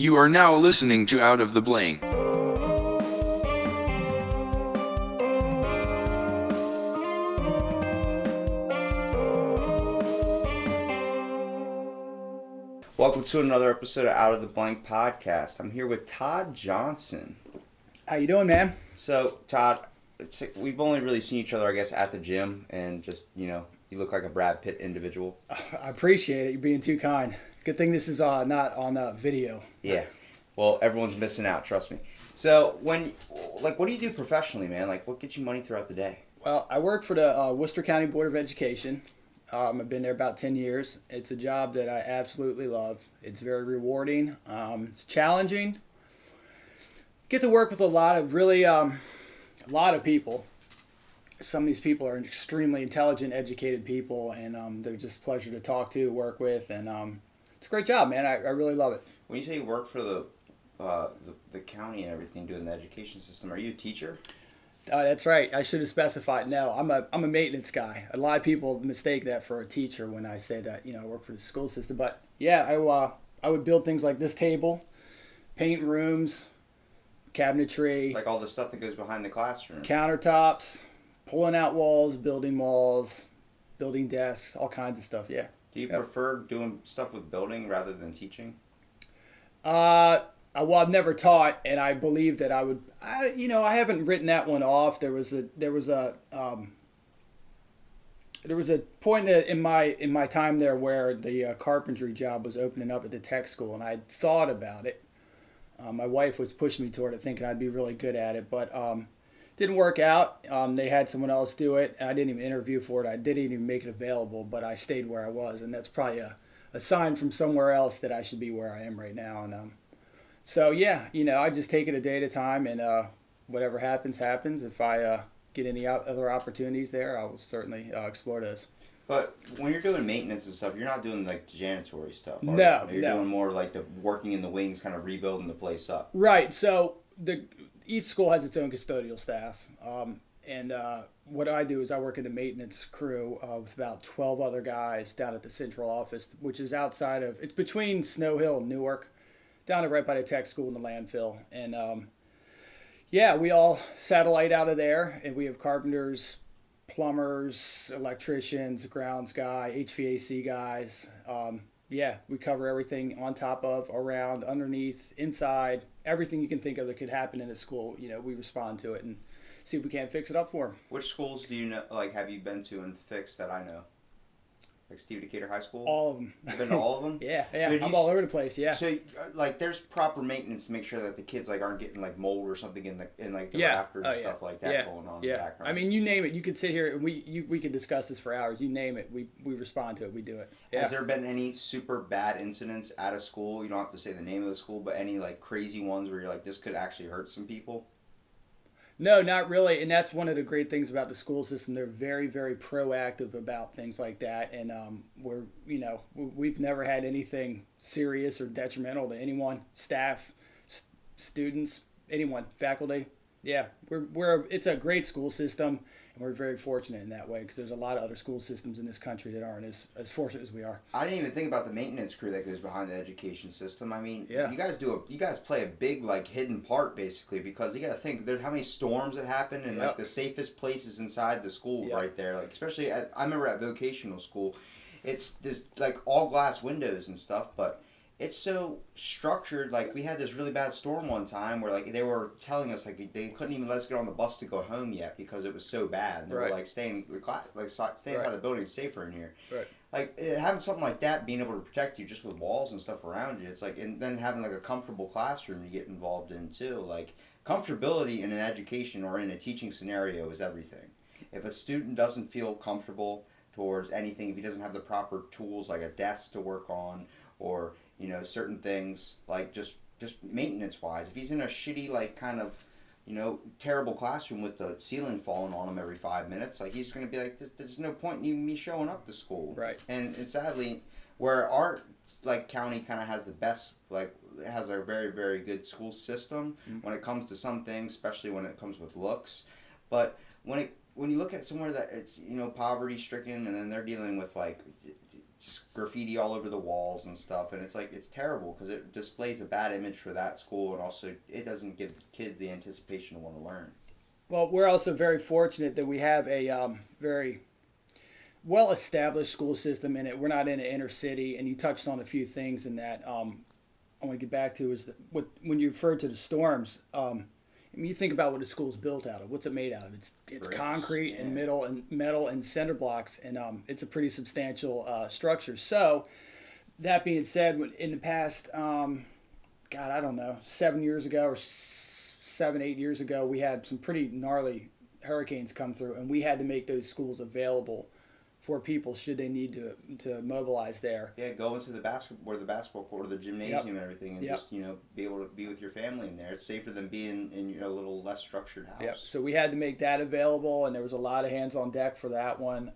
You are now listening to Out of the Blank. Welcome to another episode of Out of the Blank podcast. I'm here with Todd Johnson. How you doing, man? So, Todd, we've only really seen each other, I guess, at the gym, and just, you look like a Brad Pitt individual. I appreciate it. You're being too kind. Good thing this is not on video. Yeah. Well, everyone's missing out, trust me. So, what do you do professionally, man? Like, what gets you money throughout the day? Well, I work for the Worcester County Board of Education. I've been there about 10 years. It's a job that I absolutely love. It's very rewarding. It's challenging. Get to work with a lot of people. Some of these people are extremely intelligent, educated people, and they're just a pleasure to talk to, work with, and it's a great job, man. I really love it. When you say you work for the county and everything, doing the education system, are you a teacher? That's right. I should have specified. No, I'm a maintenance guy. A lot of people mistake that for a teacher when I say that I work for the school system. But yeah, I would build things like this table, paint rooms, cabinetry, Like all the stuff that goes behind the classroom. countertops, pulling out walls, building desks, all kinds of stuff. Yeah. Do you prefer doing stuff with building rather than teaching? Well, I've never taught, and I believe that I would. I haven't written that one off. There was a point in my time there where the carpentry job was opening up at the tech school, and I thought about it. My wife was pushing me toward it, thinking I'd be really good at it, but didn't work out. They had someone else do it. I didn't even interview for it. I didn't even make it available, but I stayed where I was, and that's probably a sign from somewhere else that I should be where I am right now. And so yeah, I just take it a day at a time, and whatever happens. If I get any other opportunities there, I will certainly explore those. But when you're doing maintenance and stuff, you're not doing like janitorial stuff. No, You're doing more like the working in the wings, kind of rebuilding the place up. Right. So each school has its own custodial staff, and what I do is I work in the maintenance crew with about 12 other guys down at the central office, which is it's between Snow Hill and Newark, down right by the tech school and the landfill. And we all satellite out of there, and we have carpenters, plumbers, electricians, grounds guy, HVAC guys. We cover everything on top of, around, underneath, inside, everything you can think of that could happen in a school. We respond to it and see if we can't fix it up for them. Which schools do you know? Like, have you been to and fixed that I know? Like Steve Decatur High School? All of them. You've been to all of them? Yeah. So I'm all over the place, yeah. So, there's proper maintenance to make sure that the kids, aren't getting, mold or something in the rafters and stuff like that going on in the background. I mean, you name it. You could sit here and we could discuss this for hours. You name it. We respond to it. We do it. Yeah. Has there been any super bad incidents at a school? You don't have to say the name of the school, but any, crazy ones where you're like, this could actually hurt some people? No, not really, and that's one of the great things about the school system. They're very, very proactive about things like that, and we've never had anything serious or detrimental to anyone, staff, students, anyone, faculty. Yeah, it's a great school system, and we're very fortunate in that way because there's a lot of other school systems in this country that aren't as fortunate as we are. I didn't even think about the maintenance crew that goes behind the education system. I mean, yeah. you guys play a big hidden part basically because you got to think there's how many storms that happen and the safest places inside the school right there. Especially I remember at vocational school, it's this all glass windows and stuff, but it's so structured. We had this really bad storm one time where they were telling us they couldn't even let us get on the bus to go home yet because it was so bad. And they were staying inside the building, it's safer in here. Right. Having something like that, being able to protect you just with walls and stuff around you, it's and then having a comfortable classroom you get involved in too. Comfortability in an education or in a teaching scenario is everything. If a student doesn't feel comfortable towards anything, if he doesn't have the proper tools like a desk to work on or certain things just maintenance wise. If he's in a shitty terrible classroom with the ceiling falling on him every 5 minutes, he's going to be there's no point in me showing up to school. Right. And sadly, where our county kind of has the best has a very, very good school system when it comes to some things, especially when it comes with looks. But when you look at somewhere that it's poverty stricken and then they're dealing with graffiti all over the walls and stuff, and it's like it's terrible because it displays a bad image for that school, and also it doesn't give kids the anticipation to want to learn. Well, we're also very fortunate that we have a very well established school system in it. We're not in an inner city, and you touched on a few things in that. I want to get back to is that when you refer to the storms. I mean, you think about what a school's built out of. What's it made out of? It's Bricks, concrete yeah. and metal and cinder blocks, and it's a pretty substantial structure. So, that being said, in the past, God, I don't know, 7 years ago or 7, 8 years ago, we had some pretty gnarly hurricanes come through, and we had to make those schools available for people should they need to mobilize there. Yeah, go into the basketball court or the gymnasium and everything, and just be able to be with your family in there. It's safer than being in your little less structured house. Yep. So we had to make that available, and there was a lot of hands on deck for that one.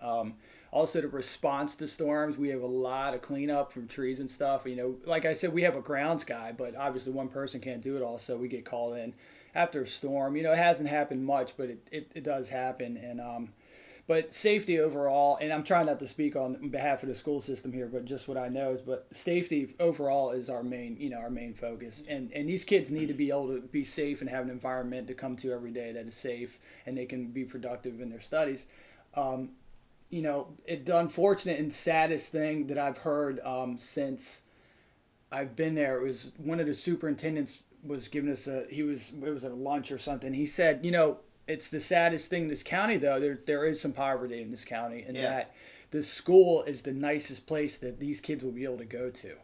Also, the response to storms, we have a lot of cleanup from trees and stuff. Like I said, we have a grounds guy, but obviously one person can't do it all, so we get called in after a storm. It hasn't happened much, but it does happen, and but safety overall, and I'm trying not to speak on behalf of the school system here, but just what I know is, but safety overall is our main focus. And these kids need to be able to be safe and have an environment to come to every day that is safe and they can be productive in their studies. The unfortunate and saddest thing that I've heard since I've been there was one of the superintendents was giving us it was at a lunch or something. He said, it's the saddest thing in this county, though. There is some poverty in this county, and that the school is the nicest place that these kids will be able to go to.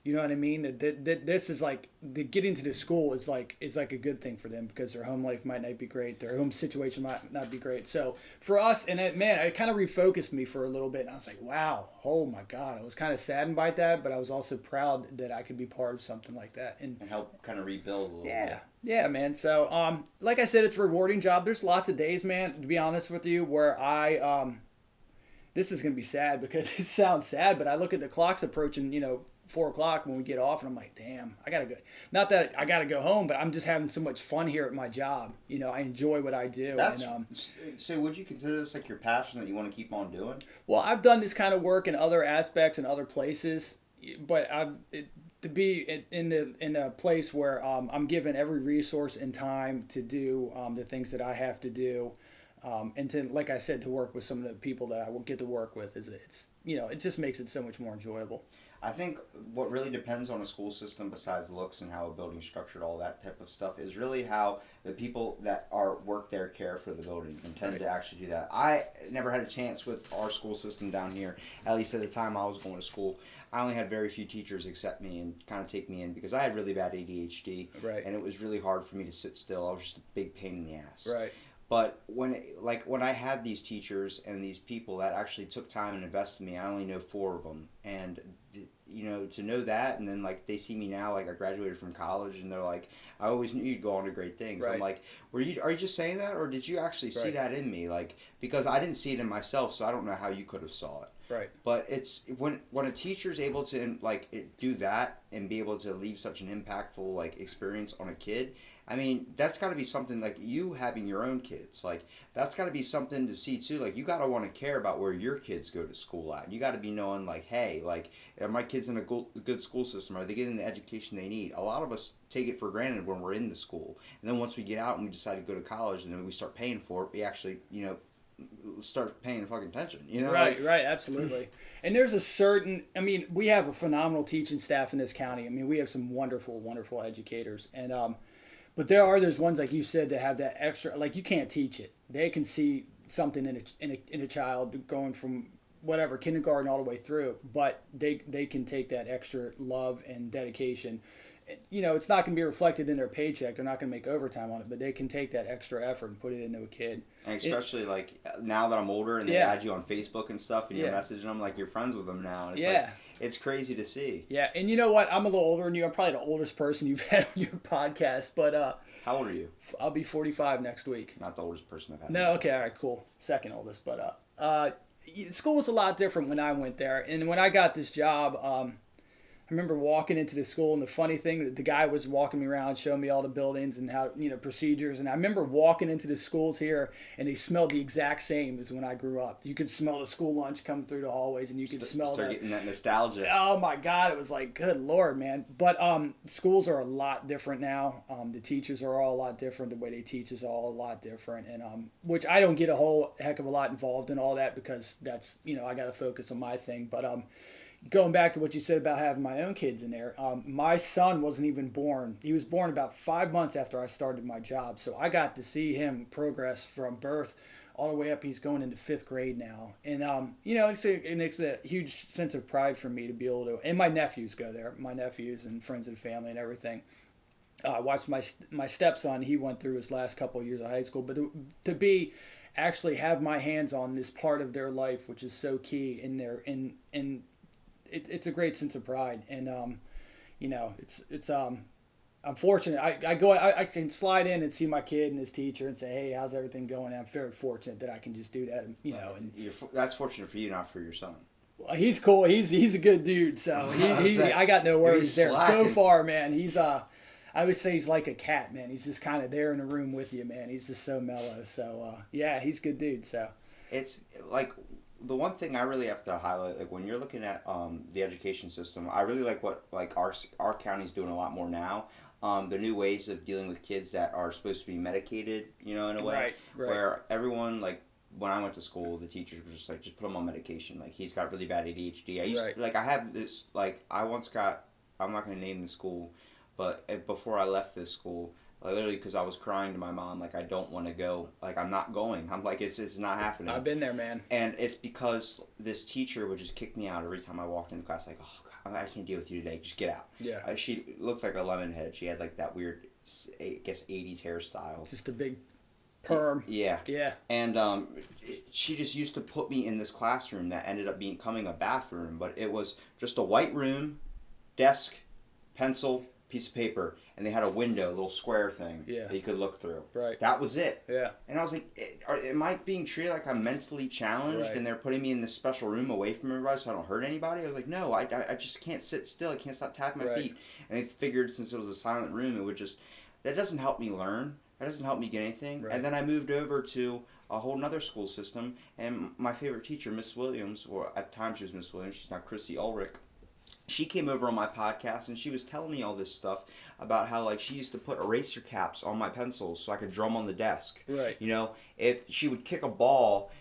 You know what I mean? That this is like getting to the school is like a good thing for them because their home life might not be great, their home situation might not be great. So for us, and it kind of refocused me for a little bit. And I was like, wow, oh my God, I was kind of saddened by that, but I was also proud that I could be part of something like that and help kind of rebuild a little bit. Yeah, man. So like I said, it's a rewarding job. There's lots of days, man, to be honest with you, where this is gonna be sad because it sounds sad, but I look at the clocks approaching, 4:00 when we get off, and I'm like, damn, I gotta go. Not that I gotta go home, but I'm just having so much fun here at my job. I enjoy what I do. So would you consider this like your passion that you want to keep on doing? Well, I've done this kind of work in other aspects and other places, but to be in a place where I'm given every resource and time to do the things that I have to do, and to, like I said, to work with some of the people that I will get to work with it just makes it so much more enjoyable. I think what really depends on a school system, besides looks and how a building's structured, all that type of stuff, is really how the people that work there care for the building and tend to actually do that. I never had a chance with our school system down here, at least at the time I was going to school. I only had very few teachers accept me and kind of take me in because I had really bad ADHD. Right. And it was really hard for me to sit still. I was just a big pain in the ass. Right. But when I had these teachers and these people that actually took time and invested in me, I only know 4 of them, and to know that, and then they see me now, I graduated from college, and they're like, I always knew you'd go on to great things. Right. I'm like, are you just saying that, or did you actually see that in me? Because I didn't see it in myself, so I don't know how you could have saw it. Right. But it's when a teacher's able to do that and be able to leave such an impactful experience on a kid. I mean, that's got to be something you having your own kids. That's got to be something to see too. You got to want to care about where your kids go to school at. You got to be knowing hey, are my kids in a good school system? Are they getting the education they need? A lot of us take it for granted when we're in the school, and then once we get out and we decide to go to college, and then we start paying for it, we actually start paying fucking attention. Right, absolutely. And there's we have a phenomenal teaching staff in this county. We have some wonderful, wonderful educators, and but there are those ones, like you said, that have that extra. You can't teach it. They can see something in a child going from whatever kindergarten all the way through, but they can take that extra love and dedication. It's not going to be reflected in their paycheck. They're not going to make overtime on it, but they can take that extra effort and put it into a kid. And especially now that I'm older and they add you on Facebook and stuff, and you're messaging them you're friends with them now. And it's it's crazy to see. Yeah, and you know what? I'm a little older than you. I'm probably the oldest person you've had on your podcast, but how old are you? I'll be 45 next week. Not the oldest person I've had. No, okay, all right, cool. Second oldest, but school was a lot different when I went there, and when I got this job. I remember walking into the school, and the funny thing, the guy was walking me around, showing me all the buildings and how, procedures. And I remember walking into the schools here, and they smelled the exact same as when I grew up. You could smell the school lunch come through the hallways, and you could smell Start getting that nostalgia. Oh my God, it was like, good Lord, man. But schools are a lot different now. The teachers are all a lot different. The way they teach is all a lot different, and which I don't get a whole heck of a lot involved in all that because that's I got to focus on my thing. But going back to what you said about having my own kids in there, my son wasn't even born. He was born about 5 months after I started my job. So I got to see him progress from birth all the way up. He's going into 5th grade now. And, it's a huge sense of pride for me to be able to, and my nephews go there, my nephews and friends of the family and everything. I watched my stepson, he went through his last couple of years of high school, but to actually have my hands on this part of their life, which is so key in their, it's a great sense of pride, and I'm fortunate. I can slide in and see my kid and his teacher and say, hey, how's everything going? And I'm very fortunate that I can just do that, and that's fortunate for you, not for your son. He's cool. He's a good dude, so I got no worries there. So far, man, I would say he's like a cat, man. He's just kind of there in the room with you, man. He's just so mellow. So yeah, he's a good dude. So it's like. The one thing I really have to highlight, like when you're looking at the education system, I really like what our county's doing a lot more now. The new ways of dealing with kids that are supposed to be medicated, in a way, right. Where everyone, like when I went to school, the teachers were just like, just put him on medication. Like he's got really bad ADHD. I have this, like I once got, I'm not going to name the school, but before I left this school. Like literally, because I was crying to my mom, like I don't want to go, like I'm not going. I'm like it's not happening. I've been there, man. And it's because this teacher would just kick me out every time I walked into class. Like, oh God, I can't deal with you today. Just get out. Yeah. She looked like a lemon head. She had like that weird, I guess 80s hairstyle. Just a big perm. Yeah. Yeah. And she just used to put me in this classroom that ended up becoming a bathroom, but it was just a white room, desk, pencil, piece of paper, and they had a window, a little square thing that you could look through. Right. That was it. Yeah. And I was like, am I being treated like I'm mentally challenged and they're putting me in this special room away from everybody so I don't hurt anybody? I was like, no, I just can't sit still. I can't stop tapping my feet. And they figured since it was a silent room, it would just, that doesn't help me learn. That doesn't help me get anything. Right. And then I moved over to a whole nother school system, and my favorite teacher, Miss Williams, or at times she was Miss Williams, she's now Chrissy Ulrich. She came over on my podcast and she was telling me all this stuff about how like she used to put eraser caps on my pencils so I could drum on the desk. Right. If she would kick a ball,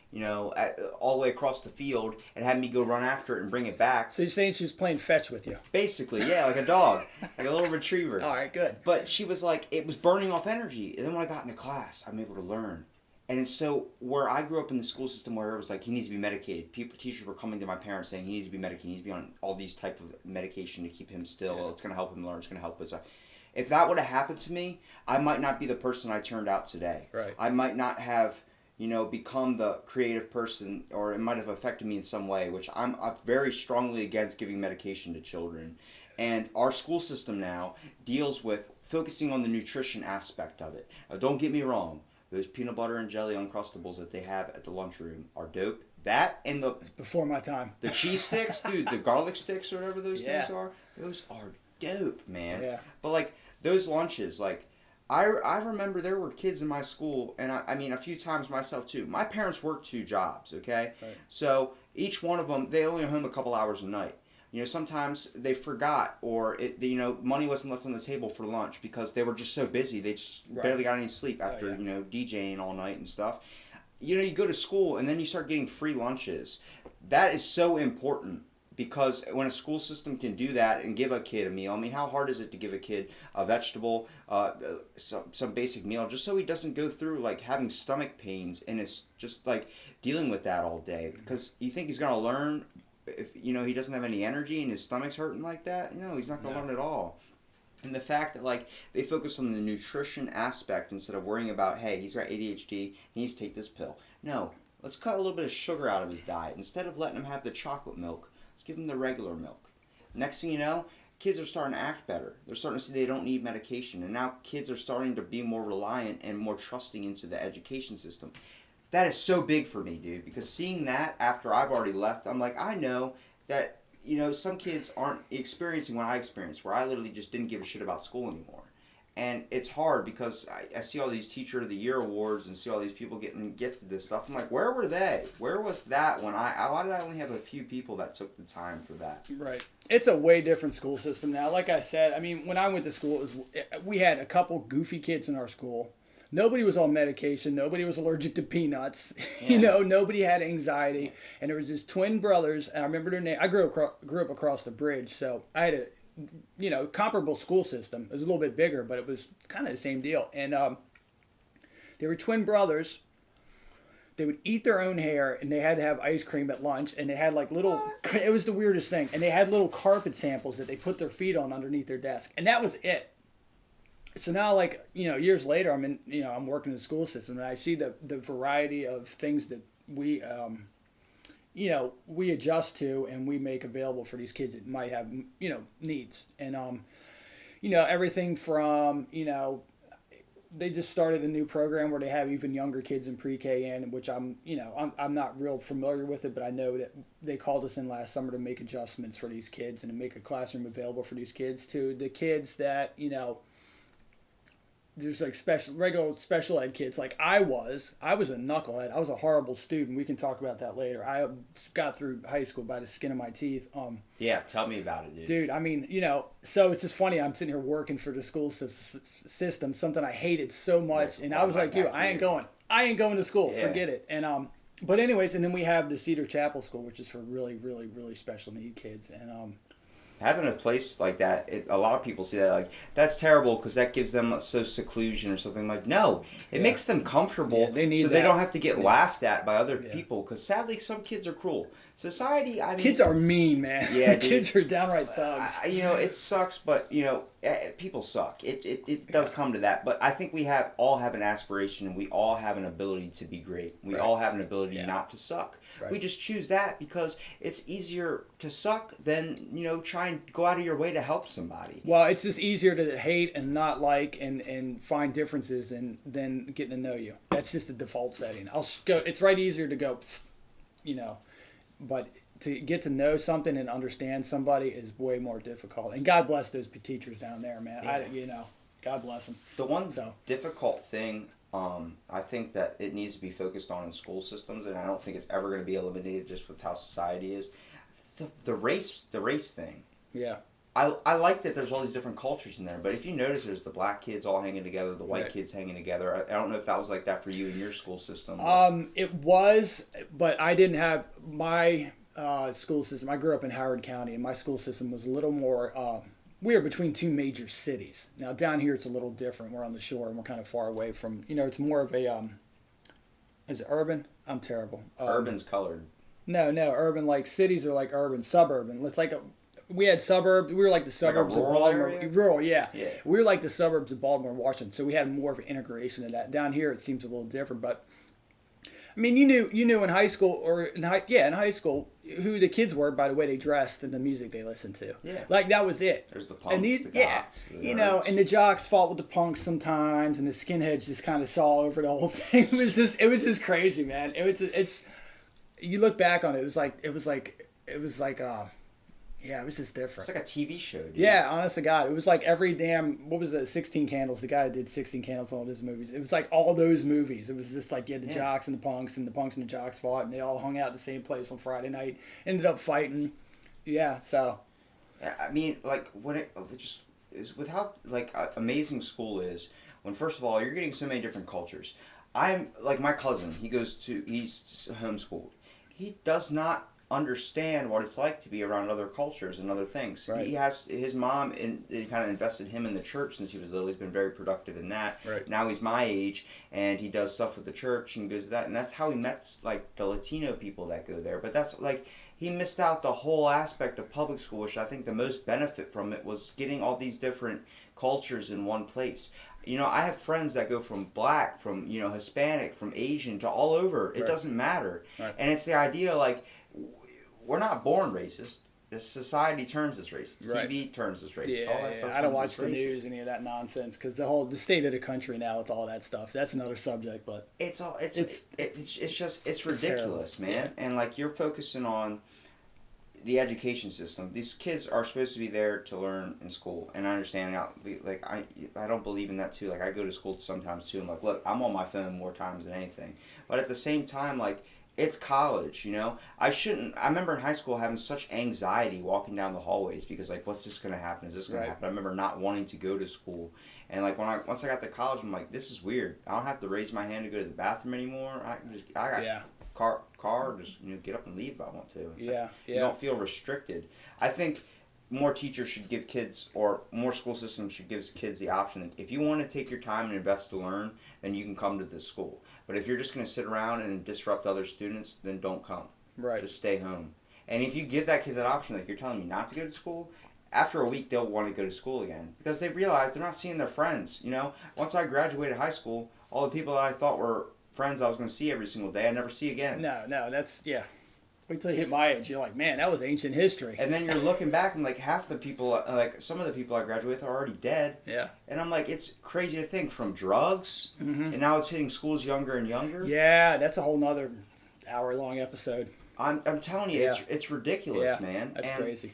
all the way across the field and have me go run after it and bring it back. So you're saying she was playing fetch with you? Basically, yeah, like a dog, like a little retriever. All right, good. But she was like, it was burning off energy. And then when I got into class, I'm able to learn. And so where I grew up in the school system where it was like he needs to be medicated, teachers were coming to my parents saying he needs to be medicated, he needs to be on all these type of medication to keep him still. Yeah. It's going to help him learn. It's going to help us. If that would have happened to me, I might not be the person I turned out today. Right. I might not have, become the creative person, or it might have affected me in some way, which I'm very strongly against giving medication to children. And our school system now deals with focusing on the nutrition aspect of it. Now, don't get me wrong. Those peanut butter and jelly Uncrustables that they have at the lunchroom are dope. That and it's before my time. The cheese sticks, dude, the garlic sticks or whatever those things are, those are dope, man. Yeah. But like those lunches, like I remember there were kids in my school, and I mean a few times myself too. My parents worked 2 jobs, okay? Right. So each one of them, they only home a couple hours a night. Sometimes they forgot, or money wasn't left on the table for lunch because they were just so busy. They just barely got any sleep after, DJing all night and stuff. You go to school and then you start getting free lunches. That is so important because when a school system can do that and give a kid a meal, I mean, how hard is it to give a kid a vegetable, some basic meal, just so he doesn't go through like having stomach pains and it's just like dealing with that all day? Because you think he's going to learn. If he doesn't have any energy and his stomach's hurting like that, he's not going to learn at all. And the fact that like they focus on the nutrition aspect instead of worrying about, hey, he's got ADHD, he needs to take this pill. No, let's cut a little bit of sugar out of his diet. Instead of letting him have the chocolate milk, let's give him the regular milk. Next thing you know, kids are starting to act better. They're starting to see they don't need medication, and now kids are starting to be more reliant and more trusting into the education system. That is so big for me, dude, because seeing that after I've already left, I'm like, I know that, some kids aren't experiencing what I experienced, where I literally just didn't give a shit about school anymore. And it's hard because I see all these Teacher of the Year awards and see all these people getting gifted this stuff. I'm like, where were they? Where was that when why did I only have a few people that took the time for that? Right. It's a way different school system now. Like I said, I mean, when I went to school, we had a couple goofy kids in our school. Nobody was on medication. Nobody was allergic to peanuts. Yeah. Nobody had anxiety. And there was these twin brothers. And I remember their name. I grew up across the bridge, so I had a comparable school system. It was a little bit bigger, but it was kind of the same deal. And they were twin brothers. They would eat their own hair, and they had to have ice cream at lunch. And they had like little, it was the weirdest thing. And they had little carpet samples that they put their feet on underneath their desk. And that was it. So now, like, years later, I'm working in the school system, and I see the variety of things that we adjust to and we make available for these kids that might have, needs. And, everything from, they just started a new program where they have even younger kids in pre-K in, which I'm not real familiar with it, but I know that they called us in last summer to make adjustments for these kids and to make a classroom available for these kids, to the kids that, there's like regular special ed kids. Like I was a knucklehead. I was a horrible student. We can talk about that later. I got through high school by the skin of my teeth. Yeah, tell me about it, dude. Dude, I mean, so it's just funny. I'm sitting here working for the school system, something I hated so much, and I was like, I ain't going to school. Yeah. Forget it. And but anyways, and then we have the Cedar Chapel School, which is for really, really, really special need kids, and having a place like that, a lot of people see that like that's terrible because that gives them seclusion or something. Like, no, it makes them comfortable, they need they don't have to get laughed at by other people. Because sadly, some kids are cruel. Society, I mean, kids are mean, man. Yeah, kids are downright thugs. It sucks, but people suck. It does come to that. But I think we all have an aspiration, and we all have an ability to be great. We all have an ability not to suck. Right. We just choose that because it's easier to suck than try and go out of your way to help somebody. Well, it's just easier to hate and not like and find differences and then getting to know you. That's just the default setting. It's right easier to go, but to get to know something and understand somebody is way more difficult. And God bless those teachers down there, man. Yeah. God bless them. The one difficult thing, I think that it needs to be focused on in school systems, and I don't think it's ever going to be eliminated just with how society is. The race thing. Yeah. I like that there's all these different cultures in there, but if you notice, there's the black kids all hanging together, the white kids hanging together. I don't know if that was like that for you in your school system. It was, but I didn't have my school system. I grew up in Howard County, and my school system was a little more. We are between two major cities. Now down here, it's a little different. We're on the shore, and we're kind of far away from. It's more of a. Is it urban? I'm terrible. Urban's colored. No, urban. Like cities are like urban, suburban. It's like we had suburbs. We were like the suburbs like of Baltimore. Area? Rural, yeah. We were like the suburbs of Baltimore, Washington. So we had more of an integration of that. Down here, it seems a little different. But I mean, you knew in high school in high school who the kids were by the way they dressed and the music they listened to. Yeah. Like that was it. There's the punks, and the goths, the nerds. And the jocks fought with the punks sometimes, and the skinheads just kind of saw over the whole thing. It was just crazy, man. It's. You look back on it, it was like it was just different. It's like a TV show, dude. Yeah, honest to God. It was like every damn, what was it, 16 Candles, the guy that did 16 Candles on all his movies. It was like all those movies. It was just like you had the jocks and the punks and the jocks fought, and they all hung out at the same place on Friday night, ended up fighting. Yeah, so. I mean, like, when it just is with how, like, amazing school is, when first of all, you're getting so many different cultures. I'm, like, my cousin, he's homeschooled. He does not understand what it's like to be around other cultures and other things. Right. He has his mom kind of invested him in the church since he was little. He's been very productive in that. Right. Now he's my age and he does stuff with the church and goes to that, and that's how he met like the Latino people that go there. But that's like he missed out the whole aspect of public school, which I think the most benefit from it was getting all these different cultures in one place. I have friends that go from black, from Hispanic, from Asian to all over. It doesn't matter. Right. And it's the idea like we're not born racist. The society turns us racist. Right. TV turns us racist. Yeah, all that stuff I don't watch the news, any of that nonsense, because the state of the country now with all that stuff. That's another subject, but it's ridiculous, man. terrible. And like you're focusing on the education system. These kids are supposed to be there to learn in school, and I understand now. Like I don't believe in that too. Like I go to school sometimes too. I'm like, look, I'm on my phone more times than anything. But at the same time, like it's college, you know. I shouldn't. I remember in high school having such anxiety walking down the hallways because like, what's this gonna happen? Is this gonna happen? I remember not wanting to go to school, and like once I got to college, I'm like, this is weird. I don't have to raise my hand to go to the bathroom anymore. I got car, just get up and leave if I want to. You don't feel restricted. I think more teachers should give kids, or more school systems should give kids the option that if you want to take your time and invest to learn, then you can come to this school. But if you're just going to sit around and disrupt other students, then don't come. Right. Just stay home. And if you give that kid that option, like you're telling me not to go to school, after a week they'll want to go to school again because they realize they're not seeing their friends. Once I graduated high school, all the people that I thought were friends I was going to see every single day, I never see again. No, that's Wait till you hit my age. You're like, man, that was ancient history. And then you're looking back and like half the people, like some of the people I graduated with are already dead. Yeah. And I'm like, it's crazy to think from drugs, and now it's hitting schools younger and younger. Yeah, that's a whole nother hour-long episode. I'm telling you, it's ridiculous, man. That's crazy.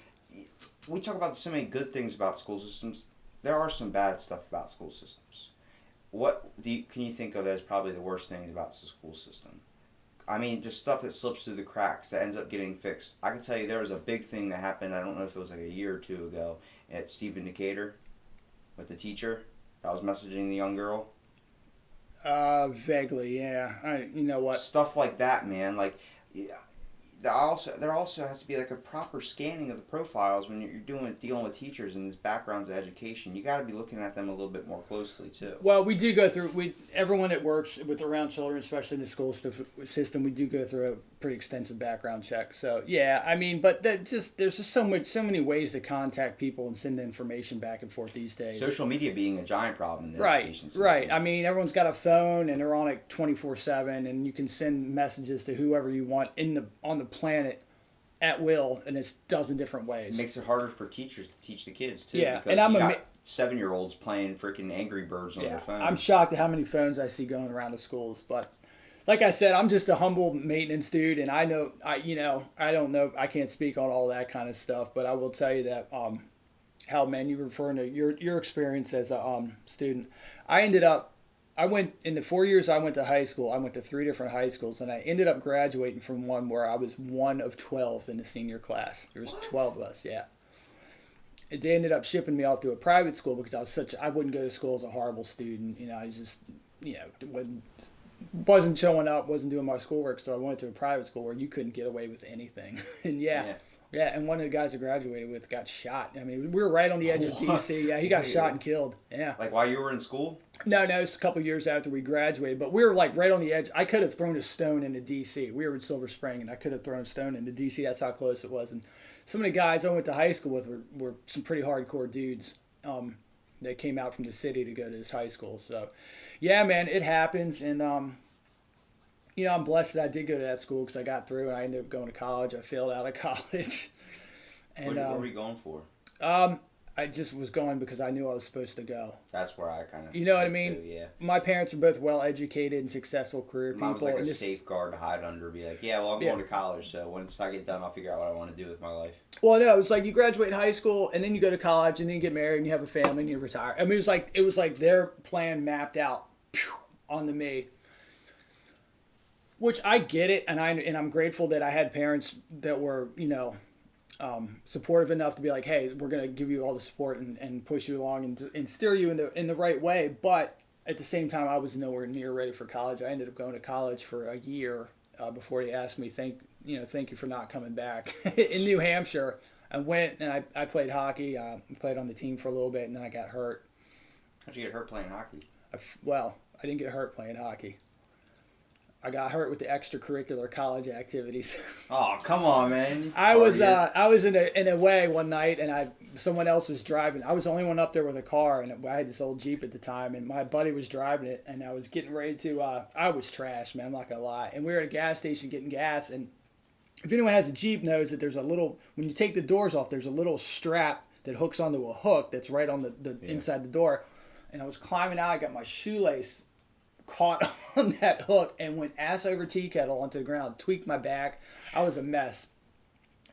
We talk about so many good things about school systems. There are some bad stuff about school systems. What can you think of as probably the worst things about the school system? I mean, just stuff that slips through the cracks that ends up getting fixed. I can tell you there was a big thing that happened, I don't know if it was like a year or two ago, at Stephen Decatur with the teacher that was messaging the young girl. Vaguely, yeah. You know what? Stuff like that, man. Like, there also has to be like a proper scanning of the profiles when you're dealing with teachers and these backgrounds of education. You got to be looking at them a little bit more closely too. Well, we do go through everyone that works around children, especially in the school system. We do go through a pretty extensive background check. So yeah, I mean, but there's just so many ways to contact people and send information back and forth these days. Social media being a giant problem in the education system. Right. I mean, everyone's got a phone and they're on it 24/7, and you can send messages to whoever you want on the planet at will in a dozen different ways. It makes it harder for teachers to teach the kids too. Yeah, because you got 7-year-olds playing freaking Angry Birds on their phone. I'm shocked at how many phones I see going around the schools. But like I said, I'm just a humble maintenance dude, and I don't know, I can't speak on all that kind of stuff. But I will tell you that, Hal, man, you were referring to your experience as a student. I went in the 4 years I went to high school. I went to 3 different high schools, and I ended up graduating from one where I was one of 12 in the senior class. There was 12 of us, yeah. They ended up shipping me off to a private school because I wouldn't go to school as a horrible student. I was just, wasn't showing up, wasn't doing my schoolwork, so I went to a private school where you couldn't get away with anything. And yeah, and one of the guys I graduated with got shot. I mean, we were right on the edge of D.C. Yeah, he got shot and killed. Yeah. Like while you were in school? No, it's a couple years after we graduated, but we were like right on the edge. I could have thrown a stone into D.C. We were in Silver Spring, and I could have thrown a stone into D.C. That's how close it was. And some of the guys I went to high school with were some pretty hardcore dudes that came out from the city to go to this high school. So, yeah, man, it happens. And, I'm blessed that I did go to that school because I got through and I ended up going to college. I failed out of college. And what were you going for? I just was going because I knew I was supposed to go. That's where I kind of... You know what I mean? Too, yeah. My parents are both well-educated and successful career people. Mine was like a safeguard to hide under. Be like, I'm going to college, so once I get done, I'll figure out what I want to do with my life. Well, no, it was like you graduate high school, and then you go to college, and then you get married, and you have a family, and you retire. I mean, it was like their plan mapped out onto me. Which I get it, and I'm grateful that I had parents that were, supportive enough to be like, hey, we're going to give you all the support and push you along and steer you in the right way. But at the same time, I was nowhere near ready for college. I ended up going to college for a year before they asked me, thank you for not coming back in New Hampshire. I went and I played hockey. I played on the team for a little bit, and then I got hurt. How'd you get hurt playing hockey? I didn't get hurt playing hockey. I got hurt with the extracurricular college activities. Oh, come on, man! I was in a way one night, and someone else was driving. I was the only one up there with a car, and I had this old Jeep at the time, and my buddy was driving it, and I was getting ready to. I was trash, man. I'm not gonna lie. And we were at a gas station getting gas, and if anyone has a Jeep knows that there's a little when you take the doors off, there's a little strap that hooks onto a hook that's right on the inside the door, and I was climbing out. I got my shoelace caught on that hook and went ass over tea kettle onto the ground, tweaked my back. I was a mess.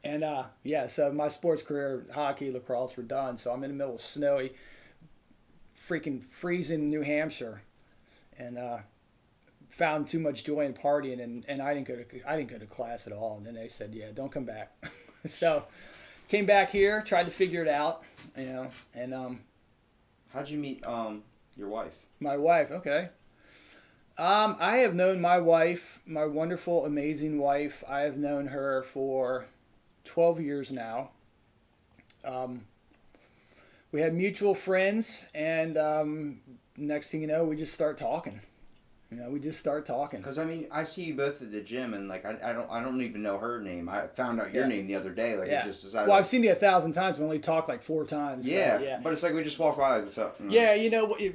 And yeah, so my sports career, hockey, lacrosse, were done. So I'm in the middle of snowy, freaking freezing New Hampshire, and found too much joy in partying, and I didn't go to class at all. And then they said, yeah, don't come back. So came back here, tried to figure it out, and How'd you meet your wife? my wife, okay. I have known my wife, my wonderful, amazing wife. I have known her for 12 years now. We had mutual friends, and next thing you know, we just start talking. We just start talking. Because I mean, I see you both at the gym, and like I don't even know her name. I found out your name the other day. Like, Yeah. it just decided. Well, I've seen you 1,000 times. We only talked like 4 times. So, Yeah, yeah. but it's like we just walk by. So, Yeah,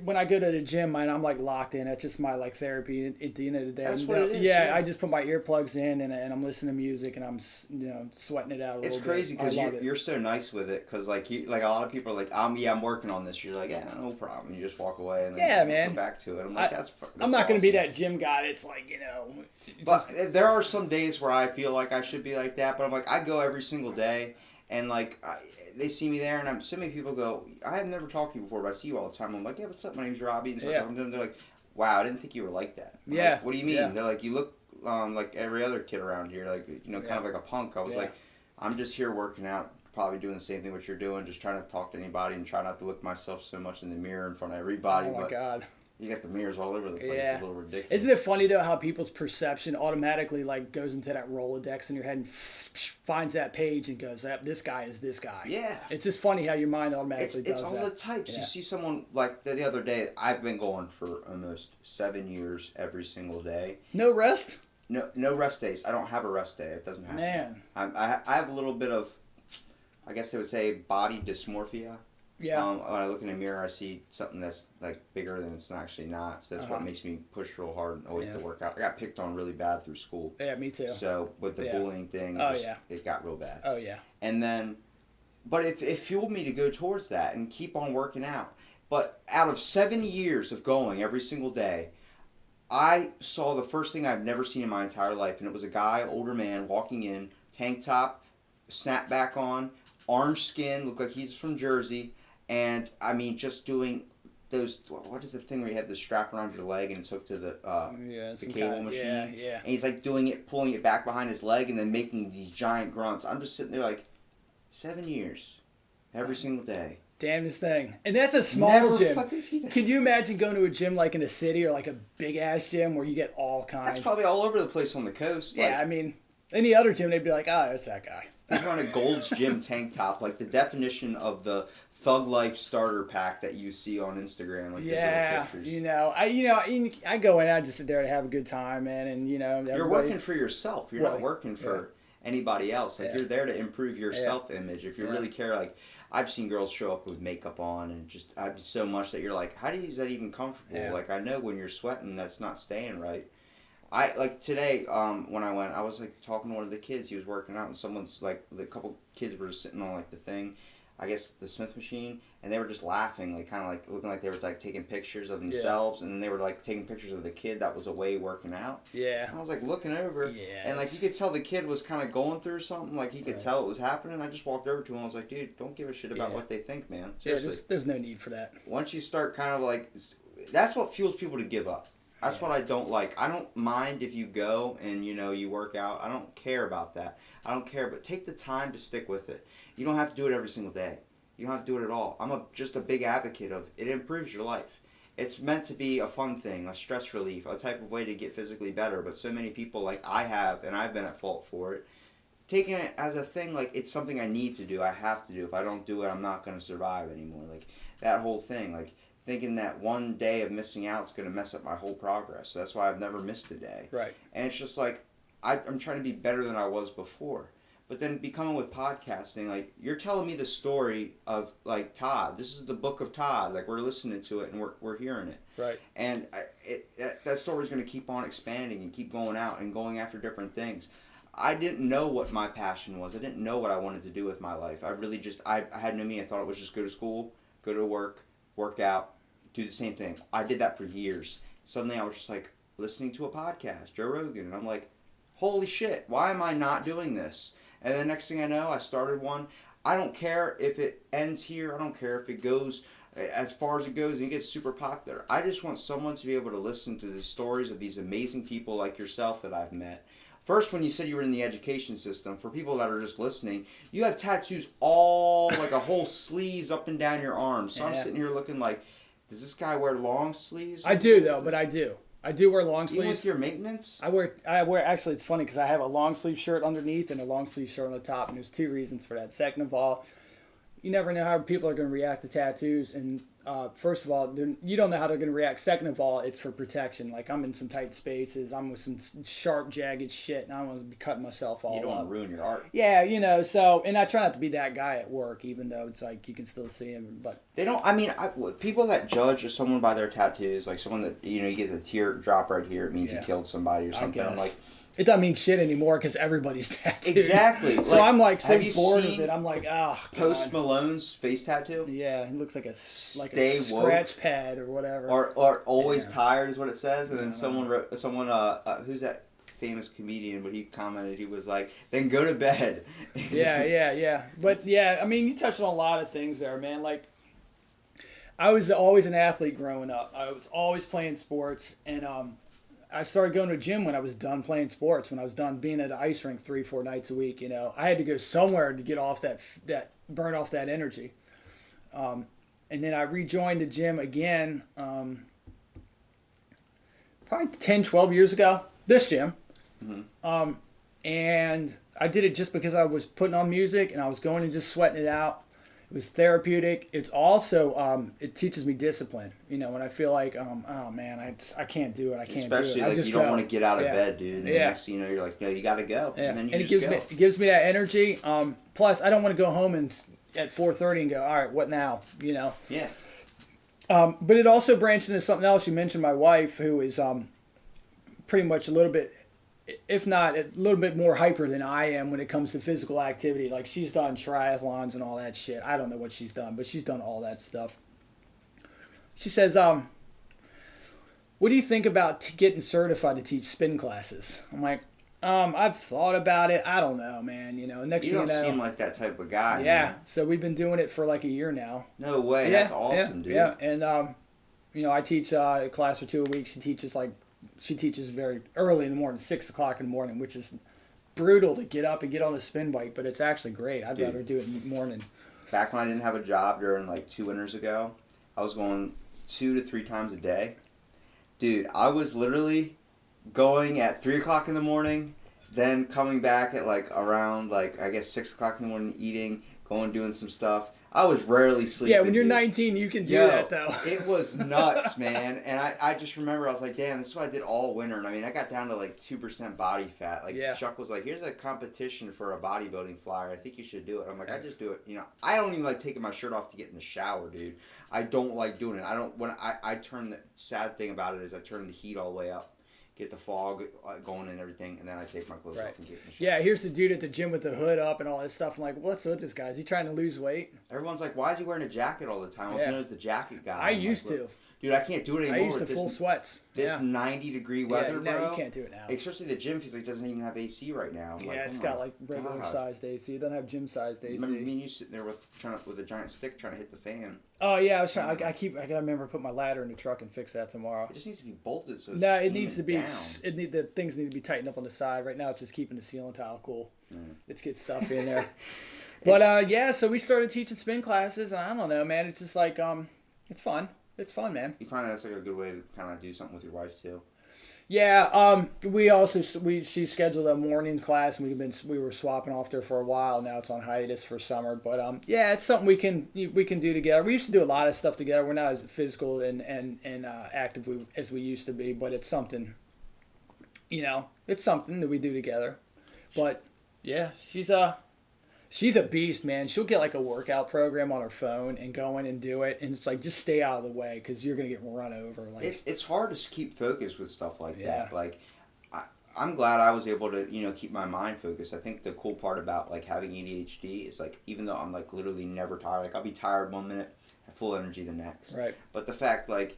when I go to the gym, man, I'm like locked in. It's just my like therapy at the end of the day. That's And, what it is, Yeah, yeah. I just put my earplugs in and I'm listening to music and I'm sweating it out a It's little crazy bit. I because love it. you're so nice with it. Because like a lot of people are like, I'm working on this. You're like, yeah, no problem. You just walk away and then Yeah, you man. come back to it. I'm like, I'm not going to be awesome. that gym guy. It's like But there are some days where I feel like I should be like that. But I'm like, I go every single day, and like they see me there, and so many people go, I have never talked to you before, but I see you all the time. I'm like, yeah, what's up? My name's Robbie. And so Yeah. they're like, wow, I didn't think you were like that. I'm Yeah. like, what do you mean? Yeah. They're like, you look like every other kid around here, like kind Yeah. of like a punk. I was Yeah. like, I'm just here working out, probably doing the same thing what you're doing, just trying to talk to anybody and try not to look myself so much in the mirror in front of everybody. oh my but God. you got the mirrors all over the place. Yeah. It's a little ridiculous. Isn't it funny though how people's perception automatically like goes into that Rolodex in your head and finds that page and goes, this guy is this guy. Yeah. It's just funny how your mind It's automatically does all that. the types. Yeah. You see someone like the other day. I've been going for almost 7 years every single day. No rest? No rest days. I don't have a rest day. It doesn't happen. Man. I have a little bit of, I guess they would say, body dysmorphia. Yeah. When I look in the mirror, I see something that's like bigger than it's actually not. So that's what makes me push real hard and always to work out. I got picked on really bad through school. Yeah, me too. So with the bullying thing, it got real bad. Oh yeah. And then, but it fueled me to go towards that and keep on working out. But out of 7 years of going every single day, I saw the first thing I've never seen in my entire life, and it was a guy, older man, walking in, tank top, snapback on, orange skin, looked like he's from Jersey, and I mean, just doing those. What is the thing where you have the strap around your leg and it's hooked to the cable machine? Yeah. And he's like doing it, pulling it back behind his leg, and then making these giant grunts. I'm just sitting there like, 7 years, every single day. Damnedest thing. And that's a small Never gym. fucking see that. Could you imagine going to a gym like in a city or like a big ass gym where you get all kinds? That's probably all over the place on the coast. Yeah, Like, I mean, any other gym they'd be like, oh, it's that guy. he's wearing a Gold's Gym tank top, like the definition of the Thug Life starter pack that you see on Instagram. Like Yeah, those little pictures. I go in, I just sit there to have a good time, man, and You're everybody- working for yourself. You're not Right. working for anybody else. Like, Yeah. you're there to improve your Yeah. self-image. If you Yeah. really care, like, I've seen girls show up with makeup on and just so much that you're like, how is that even comfortable? Yeah. Like, I know when you're sweating, that's not staying right. Like today, when I went, I was like talking to one of the kids. He was working out, and someone's like, a couple kids were just sitting on like the thing, I guess the Smith machine, and they were just laughing, like kind of like looking like they were like taking pictures of themselves, and then they were like taking pictures of the kid that was away working out. Yeah. I was like looking over, Yeah, and like you could tell the kid was kind of going through something. Like he could tell it was happening. I just walked over to him. I was like, dude, don't give a shit about Yeah. what they think, man. Yeah, Seriously. there's no need for that. Once you start kind of like, that's what fuels people to give up. That's what I don't like. I don't mind if you go and you work out. I don't care about that. I don't care, but take the time to stick with it. You don't have to do it every single day. You don't have to do it at all. I'm just a big advocate of it. Improves your life. It's meant to be a fun thing, a stress relief, a type of way to get physically better. But so many people, like I have, and I've been at fault for it, taking it as a thing like it's something I need to do. I have to do. If I don't do it, I'm not going to survive anymore. Like that whole thing, like thinking that one day of missing out is going to mess up my whole progress. So that's why I've never missed a day. Right. And it's just like I'm trying to be better than I was before. But then becoming with podcasting, like you're telling me the story of like Todd. This is the book of Todd. Like we're listening to it and we're hearing it. Right. And that story is going to keep on expanding and keep going out and going after different things. I didn't know what my passion was. I didn't know what I wanted to do with my life. I really just I had no meaning. I thought it was just go to school, go to work out, do the same thing. I did that for years. Suddenly I was just like listening to a podcast, Joe Rogan, and I'm like, holy shit, why am I not doing this? And the next thing I know, I started one. I don't care if it ends here. I don't care if it goes as far as it goes and it gets super popular. I just want someone to be able to listen to the stories of these amazing people like yourself that I've met. First, when you said you were in the education system, for people that are just listening, you have tattoos all, like a whole sleeves up and down your arms. So I'm sitting here looking like, does this guy wear long sleeves? I do, though, but I do. I do wear long sleeves. Even with your maintenance? I wear, actually, it's funny because I have a long sleeve shirt underneath and a long sleeve shirt on the top, and there's two reasons for that. Second of all, you never know how people are going to react to tattoos, and first of all, you don't know how they're going to react. Second of all, it's for protection. Like, I'm in some tight spaces, I'm with some sharp, jagged shit, and I don't want to be cutting myself all up. You don't want to ruin your art. Yeah, you know, so, and I try not to be that guy at work, even though it's like you can still see him, but... They don't, I mean, people that judge someone by their tattoos, like someone that, you know, you get a tear drop right here, it means you killed somebody or something. I'm like... It doesn't mean shit anymore because everybody's tattooed. Exactly. So I'm like so bored with it. I'm like, Post Malone's face tattoo? Yeah, it looks like a Stay scratch pad or whatever. Or always tired is what it says. And then someone who's that famous comedian? But he commented, he was like, then go to bed. Yeah. But yeah, I mean, you touched on a lot of things there, man. Like, I was always an athlete growing up. I was always playing sports, and I started going to a gym when I was done playing sports, when I was done being at an ice rink 3-4 nights a week. You know, I had to go somewhere to get off that burn off that energy. And then I rejoined the gym again, probably 10, 12 years ago, this gym. Mm-hmm. And I did it just because I was putting on music and I was going and just sweating it out. It was therapeutic. It's also, it teaches me discipline. You know, when I feel like, oh man, I can't do it. I can't Especially do it. like you don't want to get out of bed, dude. And next thing you know, you're like, no, you got to go. Yeah. And then it gives me that energy. Plus, I don't want to go home and at 4:30 and go, all right, what now? You know. Yeah. But it also branched into something else. You mentioned my wife, who is pretty much a little bit, if not a little bit more hyper than I am when it comes to physical activity. Like, she's done triathlons and all that shit. I don't know what she's done, but she's done all that stuff. She says, what do you think about getting certified to teach spin classes? I'm like, I've thought about it. I don't know, man. You know, next thing you know, seem like that type of guy. Yeah. Man. So we've been doing it for like a year now. No way. That's awesome, dude. Yeah. And, you know, I teach a class or two a week. She teaches very early in the morning, 6 o'clock in the morning, which is brutal to get up and get on a spin bike, but it's actually great. I'd rather do it in the morning. Back when I didn't have a job during like 2 winters ago, I was going 2 to 3 times a day. Dude, I was literally going at 3 o'clock in the morning, then coming back at like around like, I guess 6 o'clock in the morning, eating, going doing some stuff. I was rarely sleeping. Yeah, when you're 19, you can do that, though. It was nuts, man. And I just remember I was like, damn, this is what I did all winter. And I mean, I got down to like 2% body fat. Like, Chuck was like, here's a competition for a bodybuilding flyer. I think you should do it. I'm like, I just do it. You know, I don't even like taking my shirt off to get in the shower, dude. I don't like doing it. I turn, the sad thing about it is I turn the heat all the way up. Get the fog going and everything, and then I take my clothes off and get in the shower. Yeah, here's the dude at the gym with the hood up and all this stuff. I'm like, what's with this guy? Is he trying to lose weight? Everyone's like, why is he wearing a jacket all the time? I was known as the jacket guy. I used to. Dude, I can't do it anymore. I used to full sweats. This 90-degree weather, bro. No, you can't do it now. Especially the gym feels like it doesn't even have AC right now. Yeah, it's got like regular sized AC. It doesn't have gym sized AC. Remember me and you sitting there with a giant stick trying to hit the fan. Oh yeah, I was trying. I gotta remember to put my ladder in the truck and fix that tomorrow. It just needs to be bolted. So no, it needs to be. The things need to be tightened up on the side. Right now, it's just keeping the ceiling tile cool. Let's get stuff in there. But yeah, so we started teaching spin classes, and I don't know, man. It's just like it's fun. It's fun, man. You find that's like a good way to kind of do something with your wife too. Yeah, she scheduled a morning class, and we were swapping off there for a while. Now it's on hiatus for summer, but yeah, it's something we can do together. We used to do a lot of stuff together. We're not as physical and active as we used to be, but it's something, you know, it's something that we do together. But yeah, she's a beast, man. She'll get like a workout program on her phone and go in and do it, and it's like, just stay out of the way because you're gonna get run over. Like, it's hard to keep focused with stuff like that. Like, I'm glad I was able to, you know, keep my mind focused. I think the cool part about like having ADHD is like, even though I'm like literally never tired, like I'll be tired 1 minute, have full energy the next. Right. But the fact, like,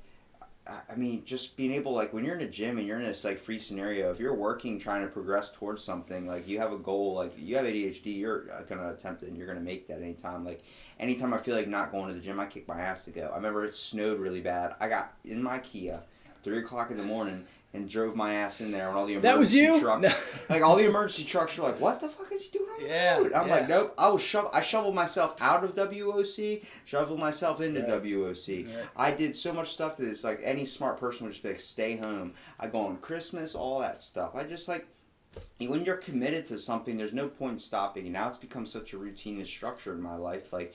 I mean, just being able, like, when you're in a gym and you're in this, like, free scenario, if you're working, trying to progress towards something, like, you have a goal, like, you have ADHD, you're going to attempt it and you're going to make that anytime. Like, anytime I feel like not going to the gym, I kick my ass to go. I remember it snowed really bad. I got in my Kia, 3 o'clock in the morning, and drove my ass in there when all the That was emergency you? trucks, No. like, all the emergency trucks were like, what the fuck is he doing on the Yeah, road? I'm yeah. like, nope. I shoveled myself out of WOC, shoveled myself into Right. WOC. Right. I did so much stuff that it's like any smart person would just be like, stay home. I go on Christmas, all that stuff. I just like, when you're committed to something, there's no point in stopping. And now it's become such a routine and structure in my life. Like,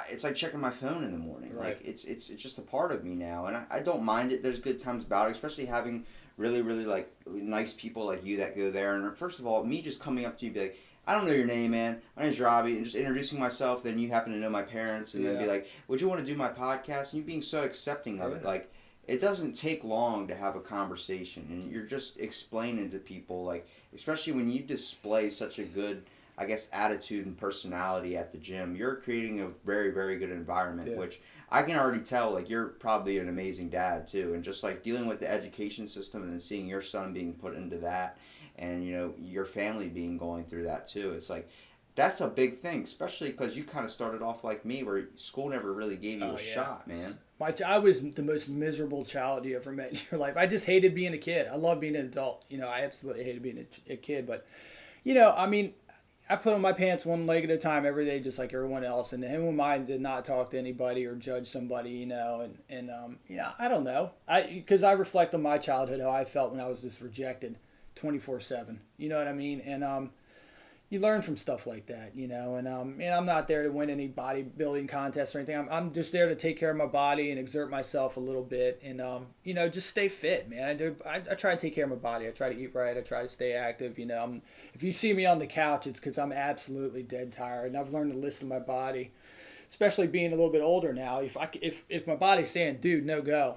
it's like checking my phone in the morning. Right. Like, it's just a part of me now. And I don't mind it. There's good times about it, especially having really, really, like, nice people like you that go there. And first of all, me just coming up to you and be like, I don't know your name, man. My name's Robbie, and just introducing myself. Then you happen to know my parents, and then be like, "Would you want to do my podcast?" And you being so accepting of it, like, it doesn't take long to have a conversation, and you're just explaining to people, like, especially when you display such a good, I guess, attitude and personality at the gym. You're creating a very, very good environment, which I can already tell. Like, you're probably an amazing dad too, and just like dealing with the education system and then seeing your son being put into that. And, you know, your family being going through that too. It's like, that's a big thing, especially because you kind of started off like me, where school never really gave you a shot, man. I was the most miserable child you ever met in your life. I just hated being a kid. I love being an adult. You know, I absolutely hated being a kid. But, you know, I mean, I put on my pants one leg at a time every day, just like everyone else. And who am I to not talk to anybody or judge somebody, you know? And yeah, I don't know. Because I reflect on my childhood, how I felt when I was just rejected 24/7. You know what I mean? And you learn from stuff like that, you know. And I'm not there to win any bodybuilding contests or anything. I'm just there to take care of my body and exert myself a little bit, and you know, just stay fit, man. I try to take care of my body. I try to eat right. I try to stay active. You know, if you see me on the couch, it's because I'm absolutely dead tired, and I've learned to listen to my body. Especially being a little bit older now, if my body's saying, "Dude, no go,"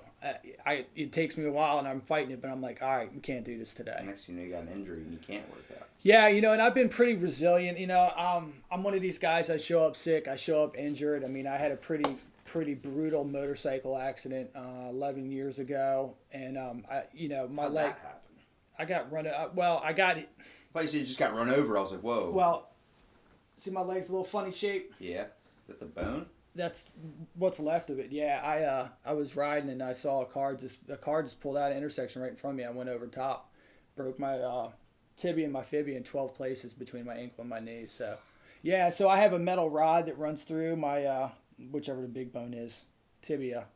it takes me a while and I'm fighting it, but I'm like, all right, we can't do this today. Next thing you know, you got an injury and you can't work out. Yeah, you know, and I've been pretty resilient. You know, I'm one of these guys. I show up sick. I show up injured. I mean, I had a pretty brutal motorcycle accident 11 years ago, and you know, my How'd leg. that happen? I got run. Well, I got. Like you said, you just got run over. I was like, whoa. Well, see, my leg's a little funny shape. Yeah. Is that the bone? That's what's left of it. Yeah, I was riding and I saw a car just pulled out of an intersection right in front of me. I went over top, broke my tibia and my fibia in 12 places between my ankle and my knee. So, yeah, so I have a metal rod that runs through my whichever the big bone is, tibia,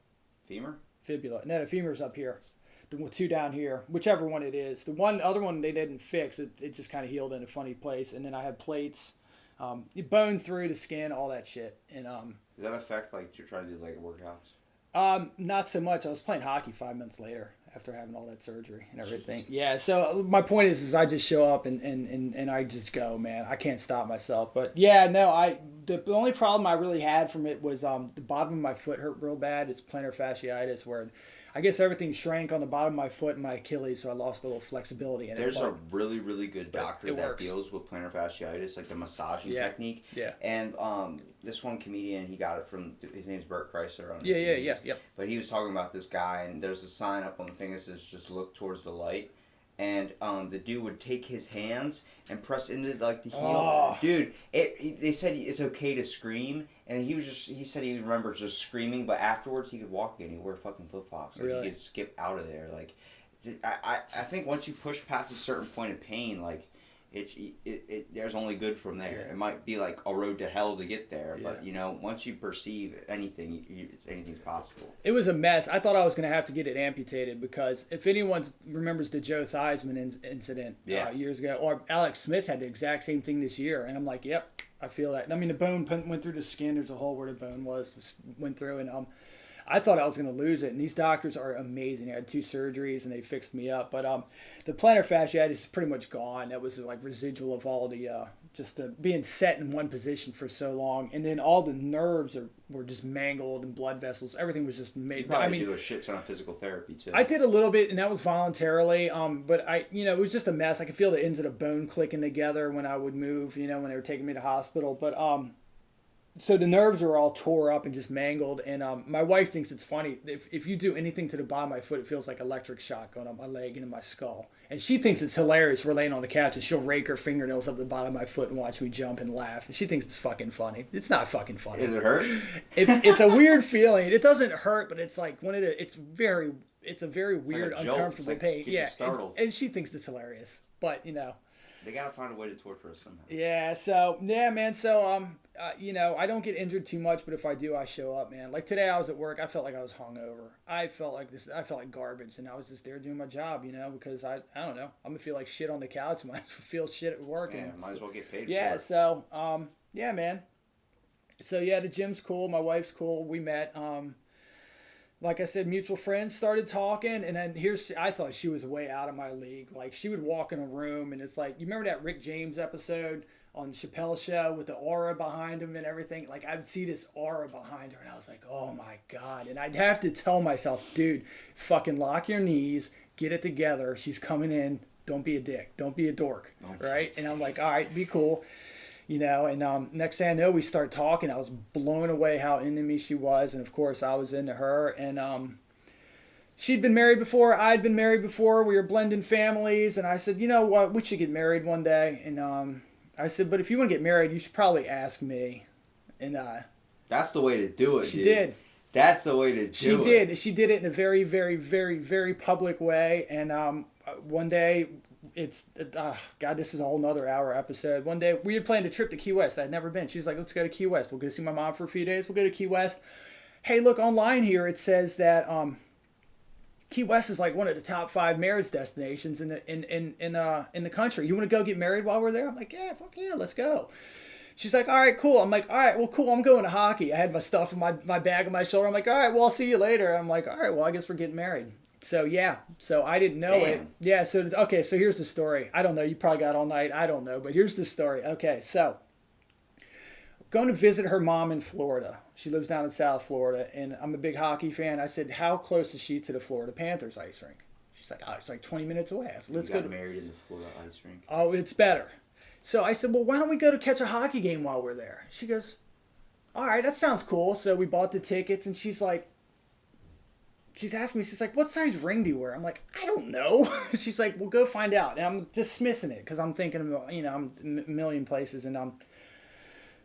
Femur? fibula. No, the femur's up here. The two down here, whichever one it is. The other one they didn't fix. It just kind of healed in a funny place. And then I have plates, bone through the skin, all that shit. And Does that affect, like, you're trying to do leg workouts? not so much. I was playing hockey 5 months later after having all that surgery and everything. Yeah, so my point is I just show up and I just go, man. I can't stop myself. But yeah, no, the only problem I really had from it was the bottom of my foot hurt real bad. It's plantar fasciitis, where I guess everything shrank on the bottom of my foot and my Achilles, so I lost a little flexibility in it. There's a really, really good doctor that works. deals with plantar fasciitis, like the massaging technique. Yeah. And this one comedian, he got it from, his name's Bert Kreischer. Yeah. But he was talking about this guy, and there's a sign up on the thing that says, just look towards the light. And the dude would take his hands and press into, like, the heel. Oh. Dude, they said it's okay to scream, and he said he remembers just screaming, but afterwards he could walk again. He wore fucking flip-flops. Like, Really? he could skip out of there. Like, I think once you push past a certain point of pain, like, there's only good from there. Yeah. It might be like a road to hell to get there, but, Yeah. you know, once you perceive anything, anything's possible. It was a mess. I thought I was going to have to get it amputated because if anyone remembers the Joe Theismann incident years ago, or Alex Smith had the exact same thing this year, and I'm like, yep, I feel that. I mean, the bone went through the skin. There's a hole where the bone went through, and I thought I was going to lose it. And these doctors are amazing. I had 2 surgeries, and they fixed me up. But the plantar fasciitis is pretty much gone. That was like residual of all the just the being set in one position for so long, and then all the nerves were just mangled and blood vessels. Everything was just made. You probably do a shit ton of physical therapy too. I did a little bit, and that was voluntarily. But it was just a mess. I could feel the ends of the bone clicking together when I would move. You know, when they were taking me to hospital. But so the nerves are all tore up and just mangled. And my wife thinks it's funny. If you do anything to the bottom of my foot, it feels like electric shock going up my leg and in my skull. And she thinks it's hilarious. We're laying on the couch and she'll rake her fingernails up the bottom of my foot and watch me jump and laugh. And she thinks it's fucking funny. It's not fucking funny. Does it hurt? It's a weird feeling. It doesn't hurt, but it's like it's a very weird, like a jolt. uncomfortable It's like, pain. gets you Yeah, startled. and she thinks it's hilarious. But They gotta find a way to torture us somehow. yeah. So yeah, man. So I don't get injured too much, but if I do, I show up, man. Like today, I was at work. I felt like I was hungover. I felt like garbage, and I was just there doing my job, because I don't know. I'm gonna feel like shit on the couch. Might feel shit at work. Yeah, might as well get paid. Yeah. For it. So yeah, man. So yeah, the gym's cool. My wife's cool. We met. Like I said, mutual friends, started talking, and then I thought she was way out of my league. Like, she would walk in a room, and it's like, you remember that Rick James episode on Chappelle's show with the aura behind him and everything? Like, I would see this aura behind her, and I was like, oh my God. And I'd have to tell myself, dude, fucking lock your knees, get it together. She's coming in. Don't be a dick. Don't be a dork. Right? And I'm like, all right, be cool. And next thing I know, we start talking. I was blown away how into me she was. And, of course, I was into her. And she'd been married before. I'd been married before. We were blending families. And I said, you know what? We should get married one day. And I said, but if you want to get married, you should probably ask me. And that's the way to do it, she dude. did. That's the way to do it. She did. She did it in a very, very, very, very public way. And one day... God, this is a whole nother hour episode. One day we had planned a trip to Key West. I'd never been. She's like, let's go to Key West. We'll go see my mom for a few days. We'll go to Key West. Hey, look, online here it says that Key West is like one of the top 5 marriage destinations in the country. You want to go get married while we're there? I'm like, yeah, fuck yeah, let's go. She's like, all right, cool. I'm like, all right, well, cool. I'm going to hockey. I had my stuff in my bag on my shoulder. I'm like, all right, well, I'll see you later. I'm like, all right, well, I guess we're getting married. So yeah, so I didn't know it. Yeah, so okay, so here's the story. I don't know, you probably got all night. I don't know, but here's the story. Okay, so going to visit her mom in Florida. She lives down in South Florida, and I'm a big hockey fan. I said, how close is she to the Florida Panthers ice rink? She's like, oh, it's like 20 minutes away. I said, let's go. Married in the Florida ice rink. Oh, it's better. So I said, well, why don't we go to catch a hockey game while we're there? She goes, all right, that sounds cool. So we bought the tickets, and she's asking me, she's like, what size ring do you wear? I'm like, I don't know. She's like, well, go find out. And I'm dismissing it because I'm thinking about, I'm a million places. And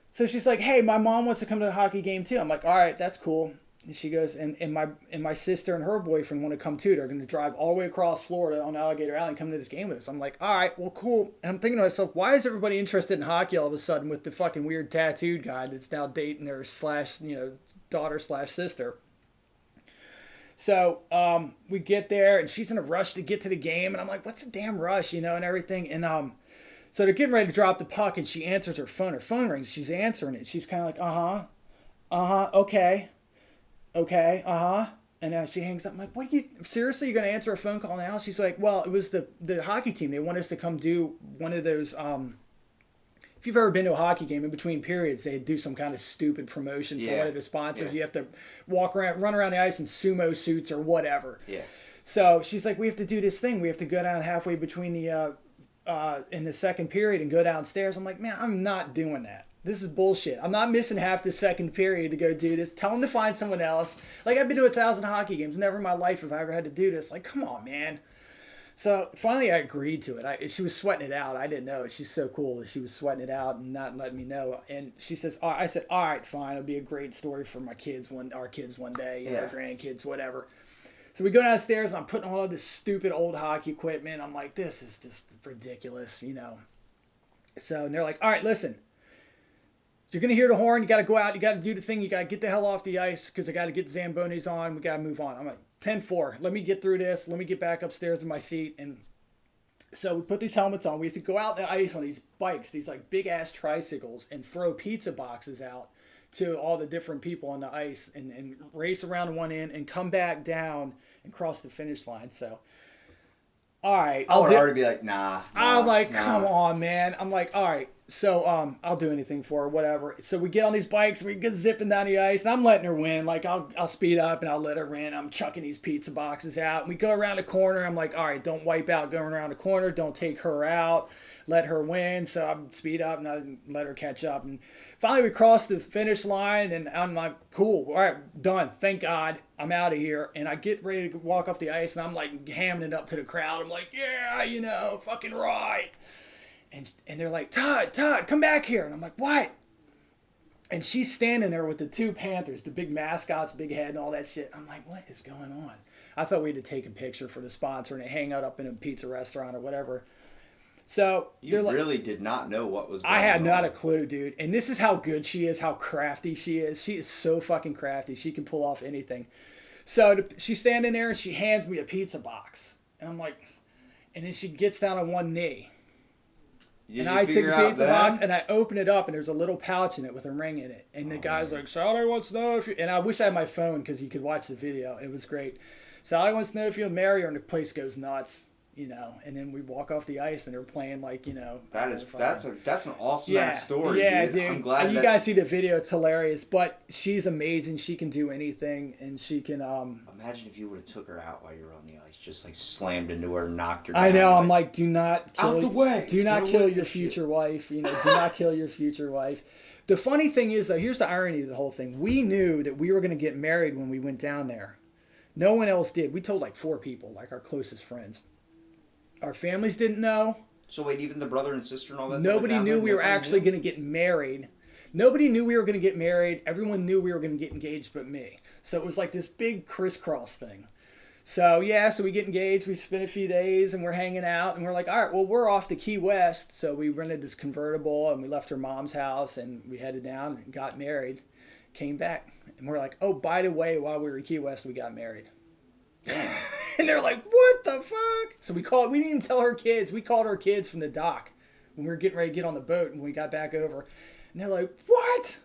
so she's like, hey, my mom wants to come to the hockey game too. I'm like, all right, that's cool. And she goes, and my sister and her boyfriend want to come too. They're going to drive all the way across Florida on Alligator Alley and come to this game with us. I'm like, all right, well, cool. And I'm thinking to myself, why is everybody interested in hockey all of a sudden with the fucking weird tattooed guy that's now dating their daughter/sister? So we get there, and she's in a rush to get to the game, and I'm like, what's the damn rush, and everything. And so they're getting ready to drop the puck, and she answers her phone. Her phone rings. She's answering it. She's kind of like, okay, and she hangs up. I'm like, what, you seriously, you're going to answer a phone call now? She's like, well, it was the hockey team. They want us to come do one of those if you've ever been to a hockey game, in between periods, they do some kind of stupid promotion for one of the sponsors. Yeah. You have to run around the ice in sumo suits or whatever. Yeah. So she's like, we have to do this thing. We have to go down halfway between the in the second period and go downstairs. I'm like, man, I'm not doing that. This is bullshit. I'm not missing half the second period to go do this. Tell them to find someone else. Like, I've been to 1,000 hockey games. Never in my life have I ever had to do this. Like, come on, man. So finally I agreed to it. She was sweating it out. I didn't know it. She's so cool that she was sweating it out and not letting me know. And she says, I said, all right, fine. It'll be a great story for our kids one day, our grandkids, whatever. So we go downstairs, and I'm putting all of this stupid old hockey equipment. I'm like, this is just ridiculous, So, and they're like, all right, listen. You're going to hear the horn. You got to go out. You got to do the thing. You got to get the hell off the ice because I got to get Zambonis on. We got to move on. I'm like, 10-4. Let me get through this. Let me get back upstairs in my seat. And so we put these helmets on. We have to go out the ice on these bikes, these like big-ass tricycles, and throw pizza boxes out to all the different people on the ice and race around one end and come back down and cross the finish line. So, all right. I would already be like, nah. I'm like, come on, man. I'm like, all right. So I'll do anything for her, whatever. So we get on these bikes, we get zipping down the ice, and I'm letting her win. Like I'll speed up and I'll let her win. I'm chucking these pizza boxes out. And we go around the corner. I'm like, all right, don't wipe out going around the corner. Don't take her out. Let her win. So I speed up and I let her catch up. And finally we cross the finish line, and I'm like, cool, all right, done. Thank God, I'm out of here. And I get ready to walk off the ice, and I'm like hamming it up to the crowd. I'm like, yeah, fucking right. And they're like, Todd, come back here. And I'm like, what? And she's standing there with the two Panthers, the big mascots, big head, and all that shit. I'm like, what is going on? I thought we had to take a picture for the sponsor and hang out up in a pizza restaurant or whatever. So you really did not know what was going on. I had not a clue, dude. And this is how good she is, how crafty she is. She is so fucking crafty. She can pull off anything. So she's standing there and she hands me a pizza box. And I'm like, and then she gets down on one knee. And I took the pizza box and I open it up and there's a little pouch in it with a ring in it. And the guy's like, Sally wants to know if you... And I wish I had my phone because you could watch the video. It was great. Sally wants to know if you'll marry her, and the place goes nuts. And then we walk off the ice and they're playing like, that's an awesome ass story. Yeah, dude. I'm glad you guys see the video. It's hilarious, but she's amazing. She can do anything, and she can. Imagine if you would have took her out while you were on the ice, just like slammed into her, knocked her down. I know. I'm like, do not kill, out the way. Do not kill your future wife. Do not kill your future wife. The funny thing is, though, here's the irony of the whole thing. We knew that we were going to get married when we went down there. No one else did. We told like 4 people, like our closest friends. Our families didn't know. So wait, even the brother and sister and all that? Nobody knew we were actually going to get married. Nobody knew we were going to get married. Everyone knew we were going to get engaged but me. So it was like this big crisscross thing. So we get engaged. We spent a few days and we're hanging out. And we're like, all right, well, we're off to Key West. So we rented this convertible and we left her mom's house and we headed down and got married. Came back. And we're like, oh, by the way, while we were in Key West, we got married. And they're like, what the fuck? So we didn't even tell her kids. We called our kids from the dock when we were getting ready to get on the boat and we got back over. And they're like, what?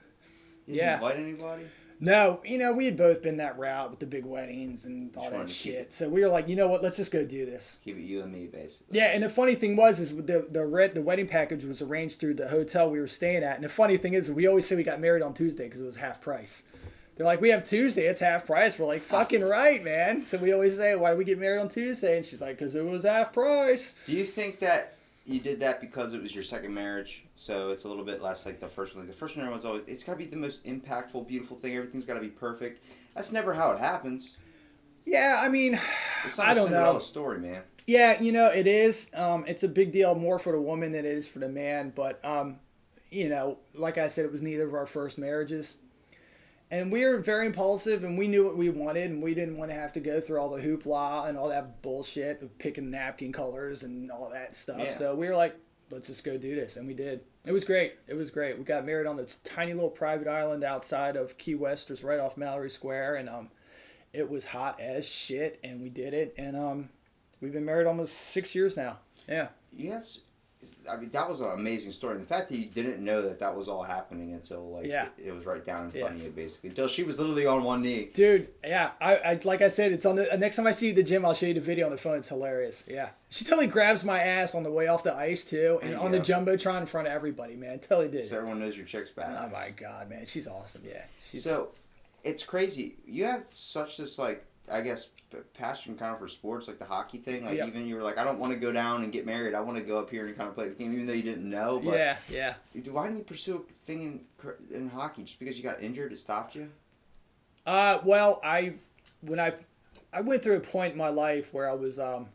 Did you invite anybody? No, we had both been that route with the big weddings and all that shit. So we were like, you know what, let's just go do this. Keep it you and me, basically. Yeah, and the funny thing was the wedding package was arranged through the hotel we were staying at. And the funny thing is, we always say we got married on Tuesday because it was half price. They're like, we have Tuesday, it's half price. We're like, fucking right, man. So we always say, why do we get married on Tuesday? And she's like, because it was half price. Do you think that you did that because it was your second marriage? So it's a little bit less like the first one. Like the first one was always, it's got to be the most impactful, beautiful thing. Everything's got to be perfect. That's never how it happens. Yeah, I mean, it's not a Cinderella story, man. Yeah, it is. It's a big deal more for the woman than it is for the man. But, like I said, it was neither of our first marriages. And we were very impulsive, and we knew what we wanted, and we didn't want to have to go through all the hoopla and all that bullshit of picking napkin colors and all that stuff. Yeah. So we were like, let's just go do this, and we did. It was great. We got married on this tiny little private island outside of Key West, just right off Mallory Square, and it was hot as shit, and we did it, and we've been married almost 6 years now. Yeah. Yes. I mean, that was an amazing story. And the fact that you didn't know that was all happening until, it was right down in front of you, basically. Until she was literally on one knee. Dude, yeah. I like I said, it's on the next time I see you at the gym, I'll show you the video on the phone. It's hilarious. Yeah. She totally grabs my ass on the way off the ice, too. And on the Jumbotron in front of everybody, man. Totally did. So everyone knows your chick's badass. Oh, my God, man. She's awesome, yeah. It's crazy. You have such this, I guess, passion kind of for sports, like the hockey thing. Even you were like, I don't want to go down and get married. I want to go up here and kind of play this game, even though you didn't know. But yeah. Why didn't you pursue a thing in hockey? Just because you got injured, it stopped you? Well, I went through a point in my life where I was, I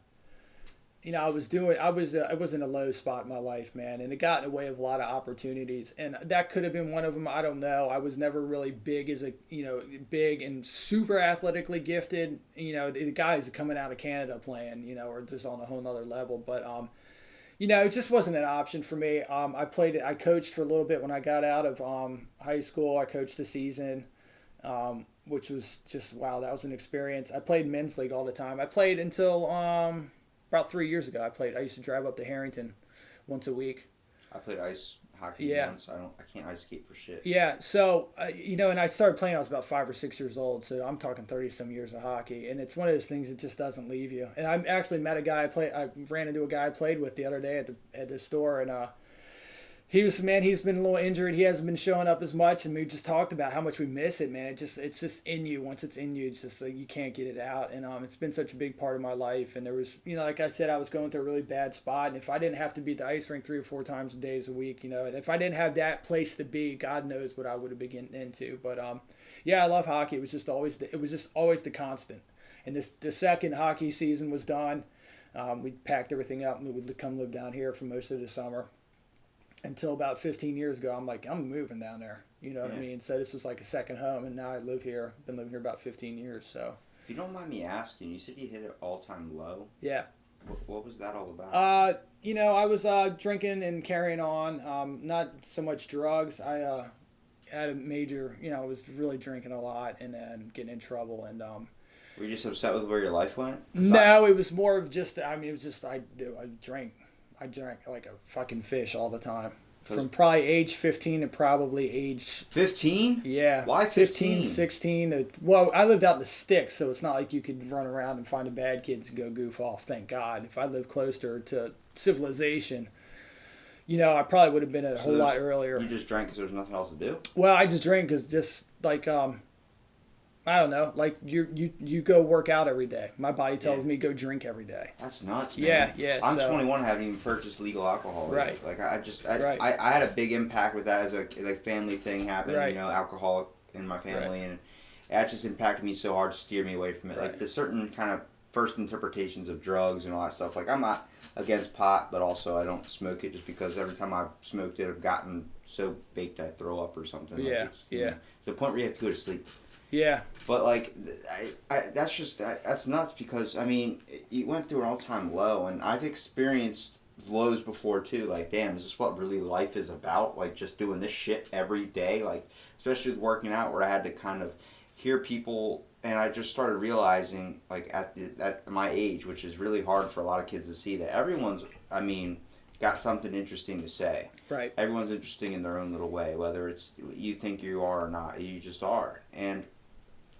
was in a low spot in my life, man, and it got in the way of a lot of opportunities, and that could have been one of them. I don't know. I was never really big and super athletically gifted. The guys coming out of Canada playing, or just on a whole nother level. But, it just wasn't an option for me. I coached for a little bit when I got out of high school. I coached a season, which was just, wow, that was an experience. I played men's league all the time. I played until about 3 years ago. I used to drive up to Harrington once a week. I played ice hockey once. I can't ice skate for shit. Yeah, so and I started playing. I was about 5 or 6 years old. So I'm talking 30-some years of hockey, and it's one of those things that just doesn't leave you. And I actually met a guy I ran into a guy I played with the other day at the store, and He's been a little injured. He hasn't been showing up as much, and we just talked about how much we miss it, man. It's just in you. Once it's in you, it's just like you can't get it out. And it's been such a big part of my life. And there was, like I said, I was going through a really bad spot. And if I didn't have to be at the ice rink 3 or 4 times a day a week, and if I didn't have that place to be, God knows what I would have been getting into. But yeah, I love hockey. It was just always the constant. And the second hockey season was done, we packed everything up and we would come live down here for most of the summer. Until about 15 years ago, I'm like, I'm moving down there. You know what I mean? So this was like a second home, and now I live here. Been living here about 15 years. So, if you don't mind me asking, you said you hit an all-time low. Yeah. What was that all about? I was drinking and carrying on. Not so much drugs. I had a major, I was really drinking a lot and then getting in trouble. And were you just upset with where your life went? No, it was more of just. I mean, it was just I drank. I drank like a fucking fish all the time. From probably age 15 to probably age... 15? Yeah. Why 15? 16. Well, I lived out in the sticks, so it's not like you could run around and find the bad kids and go goof off, thank God. If I lived closer to civilization, I probably would have been a whole lot earlier. You just drank because there was nothing else to do? Well, I just drank because just like... I don't know. Like you go work out every day. My body tells me go drink every day. That's nuts, man. Yeah. I'm 21, haven't even purchased legal alcohol. Right. Like I had a big impact with that as a family thing happened. Right. Alcoholic in my family, and that just impacted me so hard to steer me away from it. Like the certain kind of first interpretations of drugs and all that stuff. Like I'm not against pot, but also I don't smoke it just because every time I've smoked it, I've gotten so baked I throw up or something. Yeah. To the point where you have to go to sleep. Yeah. But like, that's nuts because I mean, you went through an all-time low, and I've experienced lows before too. Like, damn, is this what really life is about? Like, just doing this shit every day, like especially with working out, where I had to kind of hear people, and I just started realizing, like at my age, which is really hard for a lot of kids to see, that everyone's, got something interesting to say. Right. Everyone's interesting in their own little way, whether it's you think you are or not. You just are, and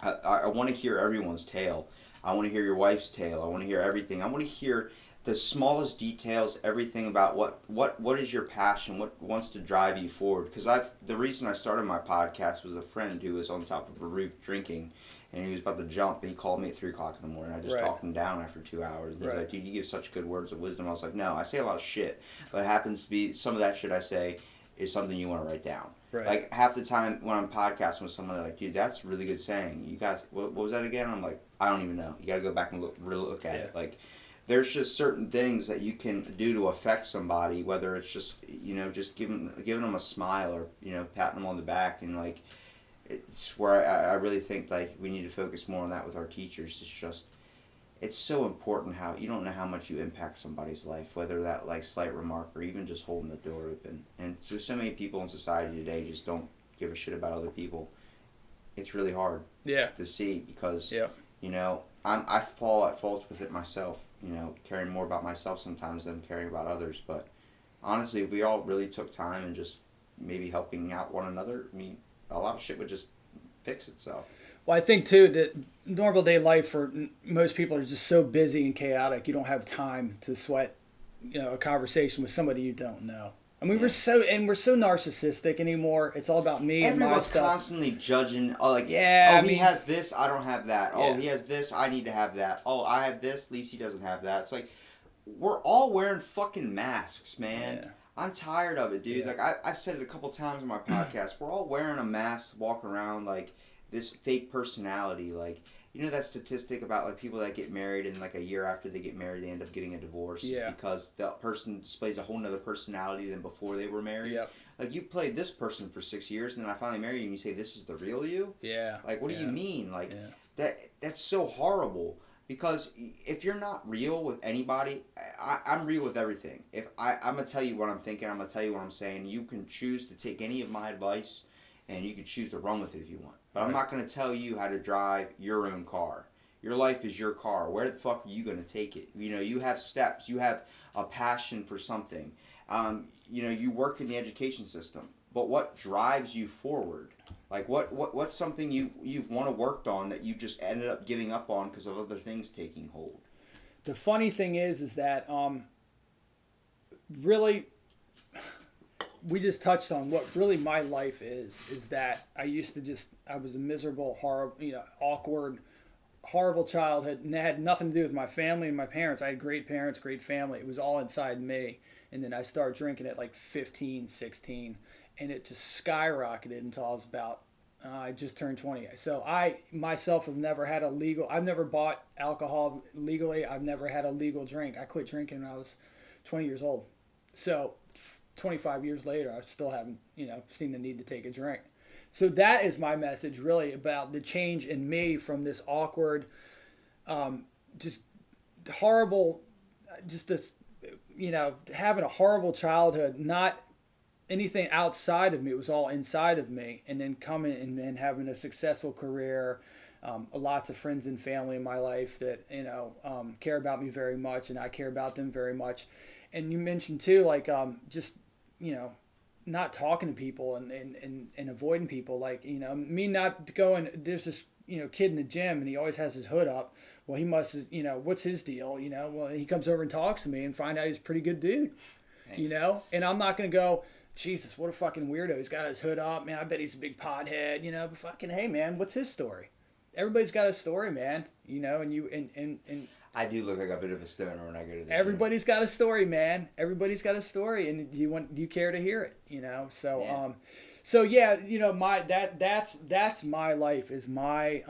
I want to hear everyone's tale. I want to hear your wife's tale. I want to hear everything. I want to hear the smallest details, everything about what is your passion, what wants to drive you forward. Because the reason I started my podcast was a friend who was on top of a roof drinking, and he was about to jump, and he called me at 3 o'clock in the morning. I just talked him down after 2 hours. And he's like, dude, you give such good words of wisdom. I was like, no, I say a lot of shit. But it happens to be, some of that shit I say is something you want to write down. Right. Like, half the time when I'm podcasting with someone, they're like, dude, that's really good saying. You guys, what was that again? And I'm like, I don't even know. You got to go back and look at it. Like, there's just certain things that you can do to affect somebody, whether it's just, just giving them a smile or, patting them on the back. And, like, it's where I really think, like, we need to focus more on that with our teachers. It's just, it's so important how, you don't know how much you impact somebody's life, whether that, like, slight remark or even just holding the door open. And so many people in society today just don't give a shit about other people. It's really hard to see because, I fall at fault with it myself, caring more about myself sometimes than caring about others. But honestly, if we all really took time and just maybe helping out one another, a lot of shit would just fix itself. Well, I think, too, that normal day life for most people are just so busy and chaotic, you don't have time to sweat, a conversation with somebody you don't know. I mean, we're so narcissistic anymore. It's all about me and my stuff. Everyone's constantly judging. He has this, I don't have that. Oh, he has this, I need to have that. Oh, I have this, at least he doesn't have that. It's like, we're all wearing fucking masks, man. Yeah. I'm tired of it, dude. Yeah. Like, I've said it a couple times on my podcast. We're all wearing a mask, walking around like this fake personality. Like, that statistic about, like, people that get married and, like, a year after they get married, they end up getting a divorce because the person displays a whole nother personality than before they were married. Yep. Like, you played this person for 6 years, and then I finally marry you, and you say, this is the real you? Yeah. Like, what do you mean? Like, that's so horrible. Because if you're not real with anybody, I'm real with everything. If I'm going to tell you what I'm thinking, I'm going to tell you what I'm saying. You can choose to take any of my advice, and you can choose to run with it if you want. But I'm not going to tell you how to drive your own car. Your life is your car. Where the fuck are you going to take it? You have steps. You have a passion for something. You work in the education system. But what drives you forward? Like, what's something you've worked on that you just ended up giving up on because of other things taking hold? The funny thing is that really, we just touched on what really my life is that I was a miserable, horrible, awkward, horrible childhood, and that had nothing to do with my family and my parents. I had great parents, great family. It was all inside me. And then I started drinking at like 15, 16, and it just skyrocketed until I was about, I just turned 20. So I myself have never had I've never bought alcohol legally. I've never had a legal drink. I quit drinking when I was 20 years old. So 25 years later, I still haven't, seen the need to take a drink. So that is my message really about the change in me from this awkward, just horrible, just this, having a horrible childhood, not anything outside of me. It was all inside of me. And then coming and having a successful career, lots of friends and family in my life that, care about me very much, and I care about them very much. And you mentioned too, like, just, not talking to people and avoiding people, like, me not going, there's this, kid in the gym and he always has his hood up. Well, he must, what's his deal? Well, he comes over and talks to me and find out he's a pretty good dude, Thanks. And I'm not going to go, Jesus, what a fucking weirdo. He's got his hood up, man. I bet he's a big pothead, but fucking, hey man, what's his story? Everybody's got a story, man, and I do look like a bit of a stoner when I go to the everybody's got a story, man. Everybody's got a story, and do you care to hear it? So yeah. So yeah, that's my life, is my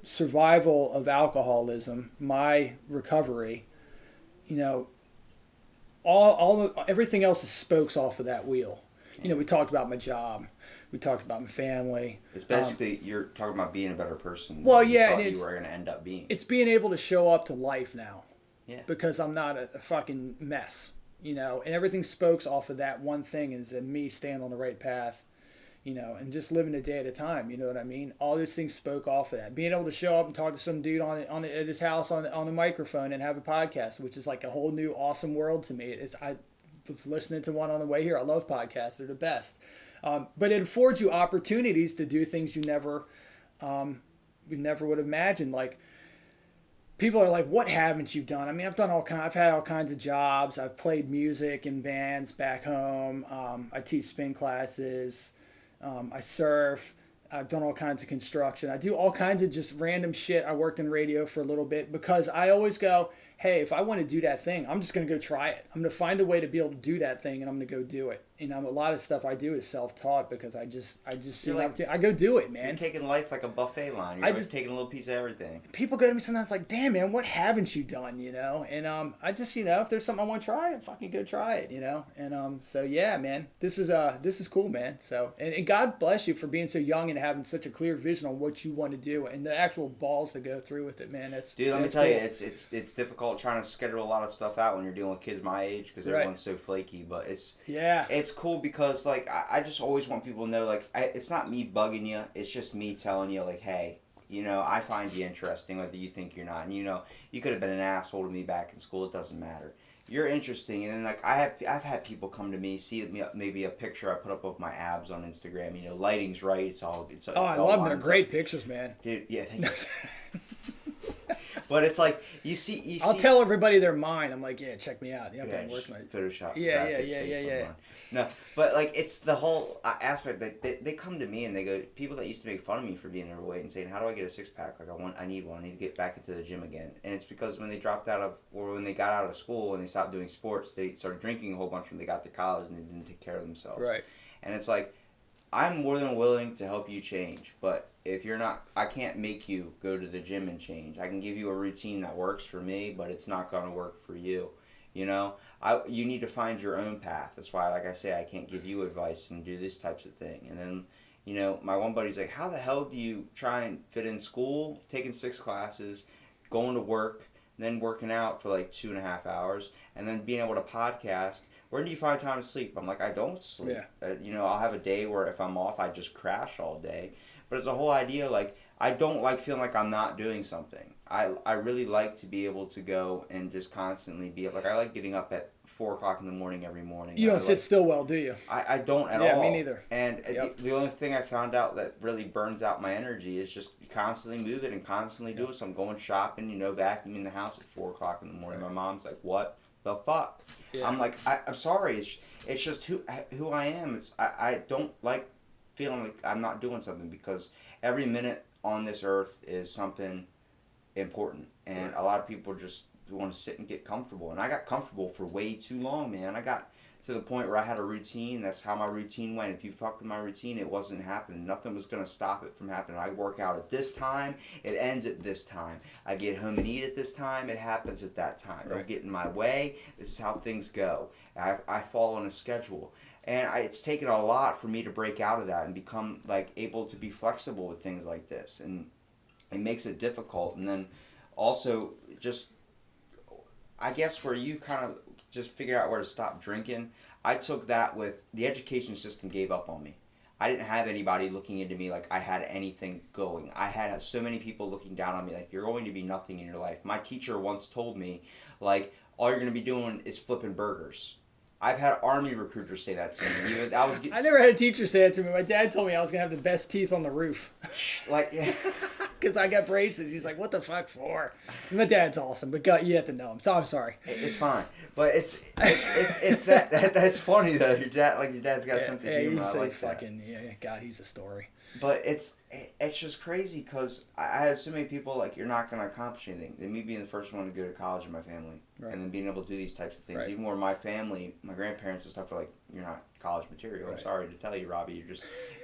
survival of alcoholism, my recovery. Everything else is spokes off of that wheel. We talked about my job. We talked about my family. It's basically you're talking about being a better person. Well, than yeah, you were going to end up being. It's being able to show up to life now. Yeah. Because I'm not a fucking mess, and everything spokes off of that one thing, is that me staying on the right path, and just living a day at a time. You know what I mean? All those things spoke off of that. Being able to show up and talk to some dude at his house on a microphone and have a podcast, which is like a whole new awesome world to me. I was listening to one on the way here. I love podcasts; they're the best. But it affords you opportunities to do things you never would have imagined. Like, people are like, "What haven't you done?" I mean, I've had all kinds of jobs. I've played music in bands back home. I teach spin classes. I surf. I've done all kinds of construction. I do all kinds of just random shit. I worked in radio for a little bit because I always go, hey, if I want to do that thing, I'm just going to go try it. I'm going to find a way to be able to do that thing, and I'm going to go do it. A lot of stuff I do is self-taught because I just see an opportunity. I go do it, man. You're taking life like a buffet line. You're just taking a little piece of everything. People go to me sometimes like, damn, man, what haven't you done, And I just, if there's something I want to try, I fucking go try it, And so, yeah, man, this is cool, man. So, and God bless you for being so young and having such a clear vision on what you want to do and the actual balls to go through with it, man. Dude, let me tell you, it's difficult trying to schedule a lot of stuff out when you're dealing with kids my age because everyone's so flaky. But it's cool because like I just always want people to know, like, it's not me bugging you, it's just me telling you, like, hey, I find you interesting whether you think you're not, and you could have been an asshole to me back in school, it doesn't matter. You're interesting. And then, like, I've had people come to me, see maybe a picture I put up of my abs on Instagram. Lighting's right. It's all. I love them. They're great pictures, man. Dude, yeah, thank you. But it's like you see. I'll tell everybody they're mine. I'm like, yeah, check me out. Yeah, just Photoshop. Yeah. No, but like it's the whole aspect that they come to me and they go, people that used to make fun of me for being overweight and saying, how do I get a six pack? Like I need one. I need to get back into the gym again. And it's because when they got out of school and they stopped doing sports, they started drinking a whole bunch when they got to college and they didn't take care of themselves. Right. And it's like, I'm more than willing to help you change, but if you're not, I can't make you go to the gym and change. I can give you a routine that works for me, but it's not going to work for you. You need to find your own path. That's why, like I say, I can't give you advice and do this types of thing. And then, my one buddy's like, how the hell do you try and fit in school, taking 6 classes, going to work, then working out for like 2.5 hours, and then being able to podcast? Where do you find time to sleep? I'm like, I don't sleep. Yeah. I'll have a day where if I'm off, I just crash all day. But it's a whole idea, like, I don't like feeling like I'm not doing something. I really like to be able to go and just constantly be, like, I like getting up at 4 o'clock in the morning every morning. You don't sit still well, do you? I don't at all. Yeah, me neither. And the only thing I found out that really burns out my energy is just constantly moving and constantly doing. So I'm going shopping, vacuuming the house at 4 o'clock in the morning. My mom's like, what? the fuck? Yeah. I'm like, I'm sorry. It's just who I am. I don't like feeling like I'm not doing something, because every minute on this earth is something important, and a lot of people just want to sit and get comfortable. And I got comfortable for way too long, man. I got to the point where I had a routine. That's how my routine went. If you fucked with my routine, it wasn't happening. Nothing was going to stop it from happening. I work out at this time. It ends at this time. I get home and eat at this time. It happens at that time. Right. Don't get in my way. This is how things go. I fall on a schedule. And it's taken a lot for me to break out of that and become like able to be flexible with things like this. And it makes it difficult. And then also just, I guess, where you kind of just figure out where to stop drinking, I took that with the education system gave up on me. I didn't have anybody looking into me like I had anything going. I had so many people looking down on me like, you're going to be nothing in your life. My teacher once told me, like, all you're going to be doing is flipping burgers. I've had Army recruiters say that to me. I never had a teacher say that to me. My dad told me I was going to have the best teeth on the roof. Like, yeah. Because I got braces. He's like, what the fuck for? My dad's awesome, but God, you have to know him. So I'm sorry. It's fine. But it's that's funny though. Your dad's got a sense of humor. I like fucking, that. Yeah, God, he's a story. But it's just crazy because I had so many people like, you're not going to accomplish anything. And me being the first one to go to college in my family, right. And then being able to do these types of things. Right. Even where my family, my grandparents and stuff are like, you're not college material. Right. I'm sorry to tell you, Robbie,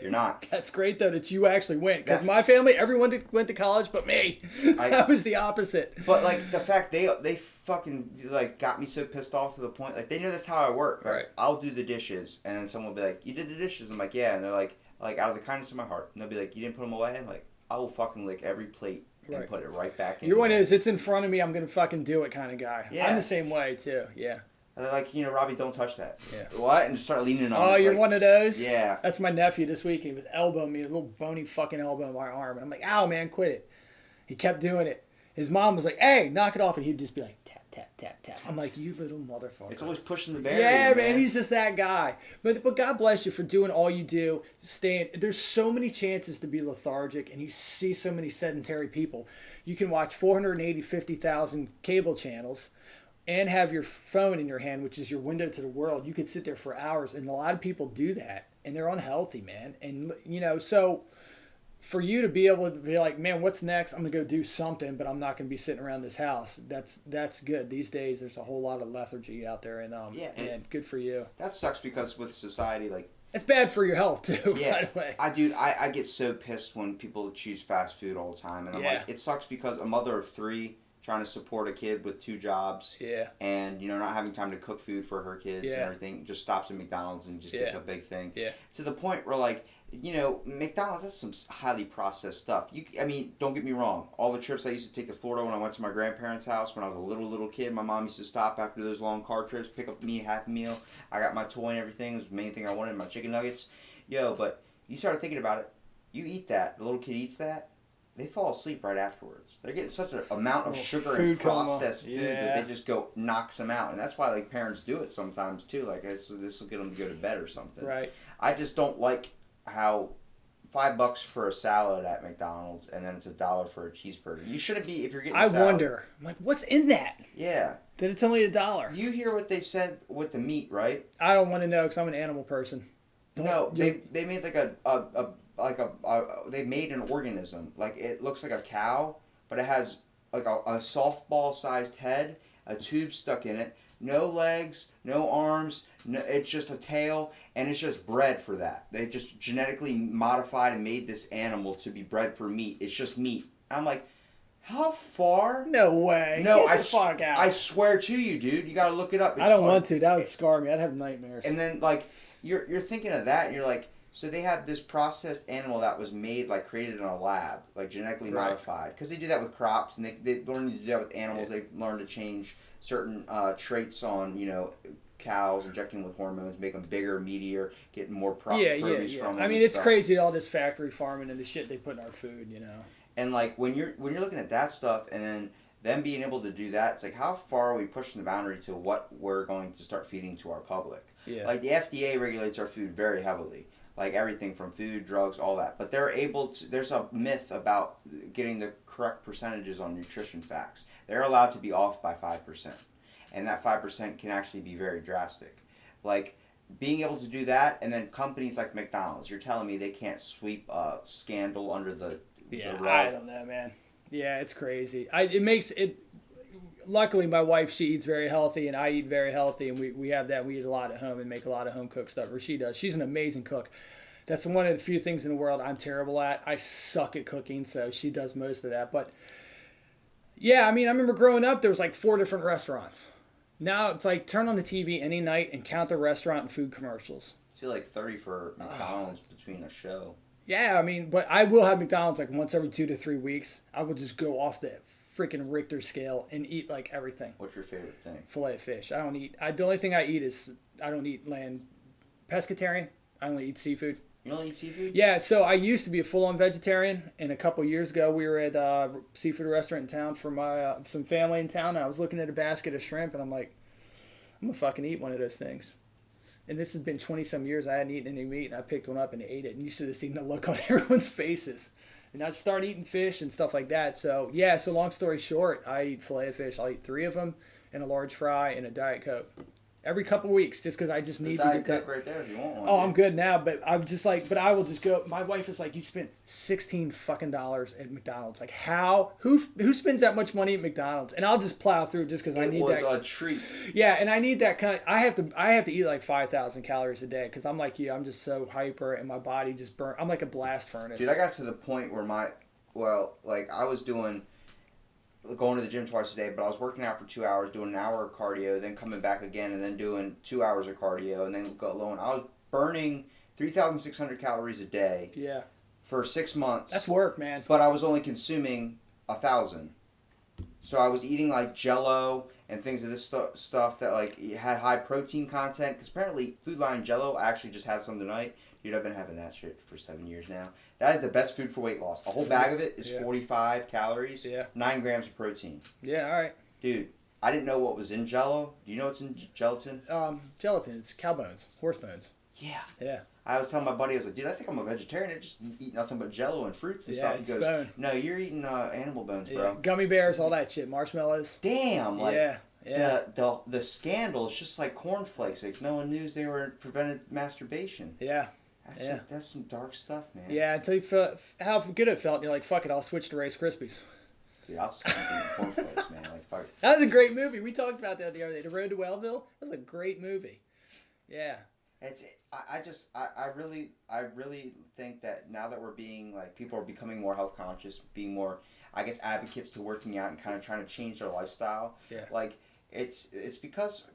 you're not. That's great though that you actually went, because my family, everyone went to college but me. I was the opposite. But like the fact they fucking like got me so pissed off to the point, like they know that's how I work. Like, right. I'll do the dishes, and then someone will be like, you did the dishes? I'm like, yeah. And they're like out of the kindness of my heart, and they'll be like, you didn't put them away? I'm like, I will fucking lick every plate and put it right back in. Your one is, it's in front of me, I'm gonna fucking do it kind of guy. Yeah. I'm the same way too. Yeah. And they're like, Robbie, don't touch that. Yeah. What? And just start leaning on. Oh, you're like, one of those? Yeah. That's my nephew this week. He was elbowing me, a little bony fucking elbow in my arm, and I'm like, ow, man, quit it. He kept doing it. His mom was like, hey, knock it off, and he'd just be like, tap, tap, tap, tap. I'm like, you little motherfucker. It's always pushing the barrier. Yeah, man, he's just that guy. But God bless you for doing all you do. There's so many chances to be lethargic, and you see so many sedentary people. You can watch 50,000 cable channels and have your phone in your hand, which is your window to the world. You could sit there for hours, and a lot of people do that, and they're unhealthy, man. And, so for you to be able to be like, man, what's next? I'm going to go do something, but I'm not going to be sitting around this house. That's good. These days, there's a whole lot of lethargy out there, and and good for you. That sucks because with society, like, it's bad for your health too. Yeah, by the way. I get so pissed when people choose fast food all the time, and I'm like, it sucks because a mother of 3 trying to support a kid with 2 jobs, and not having time to cook food for her kids and everything, just stops at McDonald's and just gets a big thing. Yeah. To the point where like, McDonald's has some highly processed stuff. Don't get me wrong. All the trips I used to take to Florida when I went to my grandparents' house when I was a little kid, my mom used to stop after those long car trips, pick up me a Happy Meal. I got my toy and everything. It was the main thing I wanted, my chicken nuggets. But you start thinking about it. You eat that. The little kid eats that. They fall asleep right afterwards. They're getting such an amount of sugar and processed food that they just knocks them out. And that's why like parents do it sometimes too. Like this will get them to go to bed or something. Right. I just don't like how $5 for a salad at McDonald's and then it's $1 for a cheeseburger. You shouldn't be, if you're getting a salad. I wonder, like, what's in that? Yeah. That it's only $1. You hear what they said with the meat, right? I don't want to know because I'm an animal person. They made they made an organism. Like, it looks like a cow, but it has like a softball-sized head, a tube stuck in it, no legs, no arms, it's just a tail, and it's just bred for that. They just genetically modified and made this animal to be bred for meat. It's just meat. I'm like, how far? No way. No, Get the fuck out. I swear to you, dude. You gotta look it up. I don't want to. That would scar me. I'd have nightmares. And then, like, you're thinking of that, and you're like, so they have this processed animal that was made, like, created in a lab, like, genetically modified. Because they do that with crops, and they learn to do that with animals. They learn to change certain traits on, cows, injecting with hormones, make them bigger, meatier, getting more produce from them. I mean, it's crazy, all this factory farming and the shit they put in our food, And, like, when you're looking at that stuff, and then them being able to do that, it's like, how far are we pushing the boundary to what we're going to start feeding to our public? Yeah. Like, the FDA regulates our food very heavily. Like, everything from food, drugs, all that. But they're able to, there's a myth about getting the correct percentages on nutrition facts. They're allowed to be off by 5%. and that 5% can actually be very drastic. Like being able to do that, and then companies like McDonald's, you're telling me they can't sweep a scandal under the rug? I don't know, man. Yeah, it's crazy. It makes it. Luckily, my wife, she eats very healthy, and I eat very healthy, and we have that. We eat a lot at home and make a lot of home cooked stuff. Or she does. She's an amazing cook. That's one of the few things in the world I'm terrible at. I suck at cooking, so she does most of that. But yeah, I mean, I remember growing up, there was like 4 different restaurants. Now it's like turn on the TV any night and count the restaurant and food commercials. See, like 30 for McDonald's between a show. Yeah, I mean, but I will have McDonald's like once every 2 to 3 weeks. I will just go off the freaking Richter scale and eat like everything. What's your favorite thing? Filet of fish. I don't eat. The only thing I eat is I don't eat land. Pescatarian. I only eat seafood. You don't eat seafood? Yeah, so I used to be a full-on vegetarian, and a couple years ago we were at a seafood restaurant in town for my some family in town. And I was looking at a basket of shrimp, and I'm like, I'm gonna fucking eat one of those things. And this has been 20-some years. I hadn't eaten any meat, and I picked one up and ate it. And you should have seen the look on everyone's faces. And I started eating fish and stuff like that. So, yeah, so long story short, I eat filet of fish. I'll eat 3 of them and a large fry and a Diet Coke. Every couple of weeks, just because I just need to Diet get Coke right there if you want one. Oh, I'm good now, but I'm just like, but I will just go. My wife is like, you spent $16 fucking at McDonald's. Like, how? Who spends that much money at McDonald's? And I'll just plow through just because I need that. It was a treat. Yeah, and I need that kind of. I have to eat like 5,000 calories a day because I'm like you. I'm just so hyper, and my body just burn. I'm like a blast furnace. Dude, I got to the point where I was going to the gym twice a day, but I was working out for 2 hours, doing an hour of cardio, then coming back again, and then doing 2 hours of cardio, and then going. I was burning 3,600 calories a day. Yeah. For 6 months. That's work, man. But I was only consuming 1,000. So I was eating like Jello and things of this stuff that like had high protein content. Because apparently Food Lion Jello, I actually just had some tonight. Dude, I've been having that shit for 7 years now. That is the best food for weight loss. A whole bag of it is 45 calories, 9 grams of protein. Yeah, all right. Dude, I didn't know what was in Jello. Do you know what's in gelatin? Gelatin. It's cow bones, horse bones. Yeah. Yeah. I was telling my buddy, I was like, dude, I think I'm a vegetarian. I just eat nothing but Jello and fruits and stuff. He goes, bone. no, you're eating animal bones, bro. Yeah. Gummy bears, all that shit, marshmallows. Damn, like the scandal is just like cornflakes. Like no one knew they were prevented masturbation. Yeah. That's some dark stuff, man. Yeah, until you felt how good it felt, and you're like, fuck it, I'll switch to Rice Krispies. Dude, I'll stop eating cornflakes, man. Like fuck. That was a great movie. We talked about that the other day. The Road to Wellville. That was a great movie. Yeah. I really think that now that we're being like people are becoming more health conscious, being more I guess advocates to working out and kind of trying to change their lifestyle. Yeah. Like it's because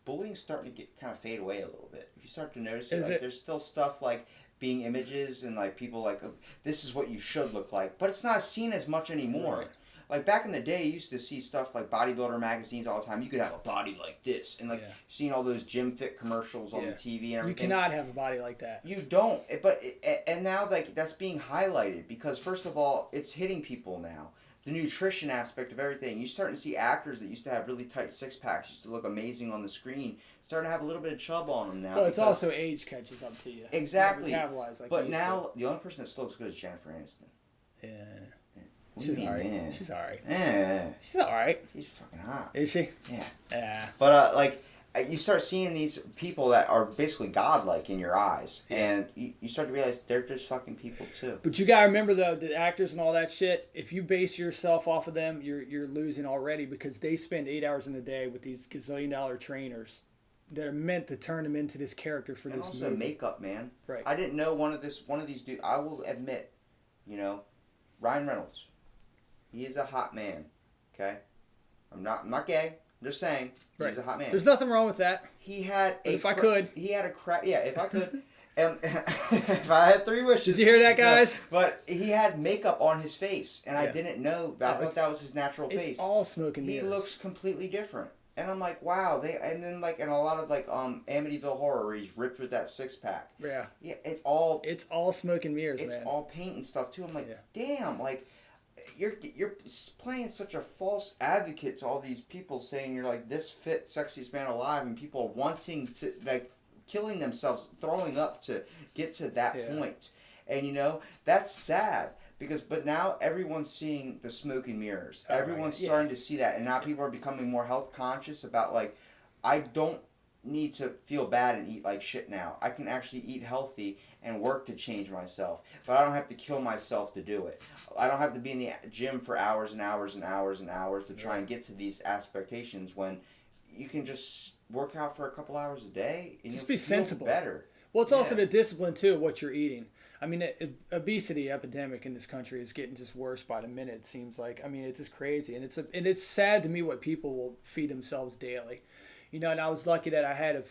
bullying's starting to get kind of fade away a little bit. If you start to notice it, there's still stuff like being images and like people like this is what you should look like, but it's not seen as much anymore. Right. Like back in the day, you used to see stuff like bodybuilder magazines all the time. You could have a body like this, and like seeing all those Gym Fit commercials on the TV and everything. You cannot have a body like that. You don't, and now like that's being highlighted because first of all, it's hitting people now. The nutrition aspect of everything. You're starting to see actors that used to have really tight six packs, used to look amazing on the screen, starting to have a little bit of chub on them now. Well, it's also age catches up to you. Exactly. Like but now the only person that still looks good is Jennifer Aniston. Yeah. She's alright. Yeah. She's alright. Yeah. She's alright. She's fucking hot. Is she? Yeah. Yeah. But you start seeing these people that are basically godlike in your eyes, and you start to realize they're just fucking people too. But you gotta remember though, the actors and all that shit. If you base yourself off of them, you're losing already because they spend 8 hours in a day with these gazillion-dollar trainers that are meant to turn them into this character for and this also movie. Makeup, man. Right. I didn't know one of these dudes. I will admit, Ryan Reynolds. He is a hot man. Okay, I'm not gay. I'm just saying he's a hot man. There's nothing wrong with that. He had if I could. He had a crap. Yeah, if I could. If I had 3 wishes. Did you hear that, guys? No, but he had makeup on his face, and I didn't know. I thought that was his natural face. It's all smoke and mirrors. He looks completely different. And I'm like, wow, and then like in a lot of like Amityville Horror where he's ripped with that 6-pack. Yeah. Yeah, it's all smoke and mirrors, man. It's all paint and stuff too. I'm like, damn, like you're playing such a false advocate to all these people saying you're like this fit, sexiest man alive, and people wanting to like killing themselves, throwing up to get to that point. And that's sad. But now everyone's seeing the smoke and mirrors. Oh, Everyone's right. Yeah. starting to see that, and now people are becoming more health conscious about like, I don't need to feel bad and eat like shit now. I can actually eat healthy and work to change myself, but I don't have to kill myself to do it. I don't have to be in the gym for hours and hours and hours and hours to try and get to these expectations when you can just work out for a couple hours a day and Just you'll be feel sensible. better. Well, it's also Yeah. the discipline too of what you're eating. I mean, obesity epidemic in this country is getting just worse by the minute. It seems like. I mean, it's just crazy, and it's sad to me what people will feed themselves daily. You know, and I was lucky that I had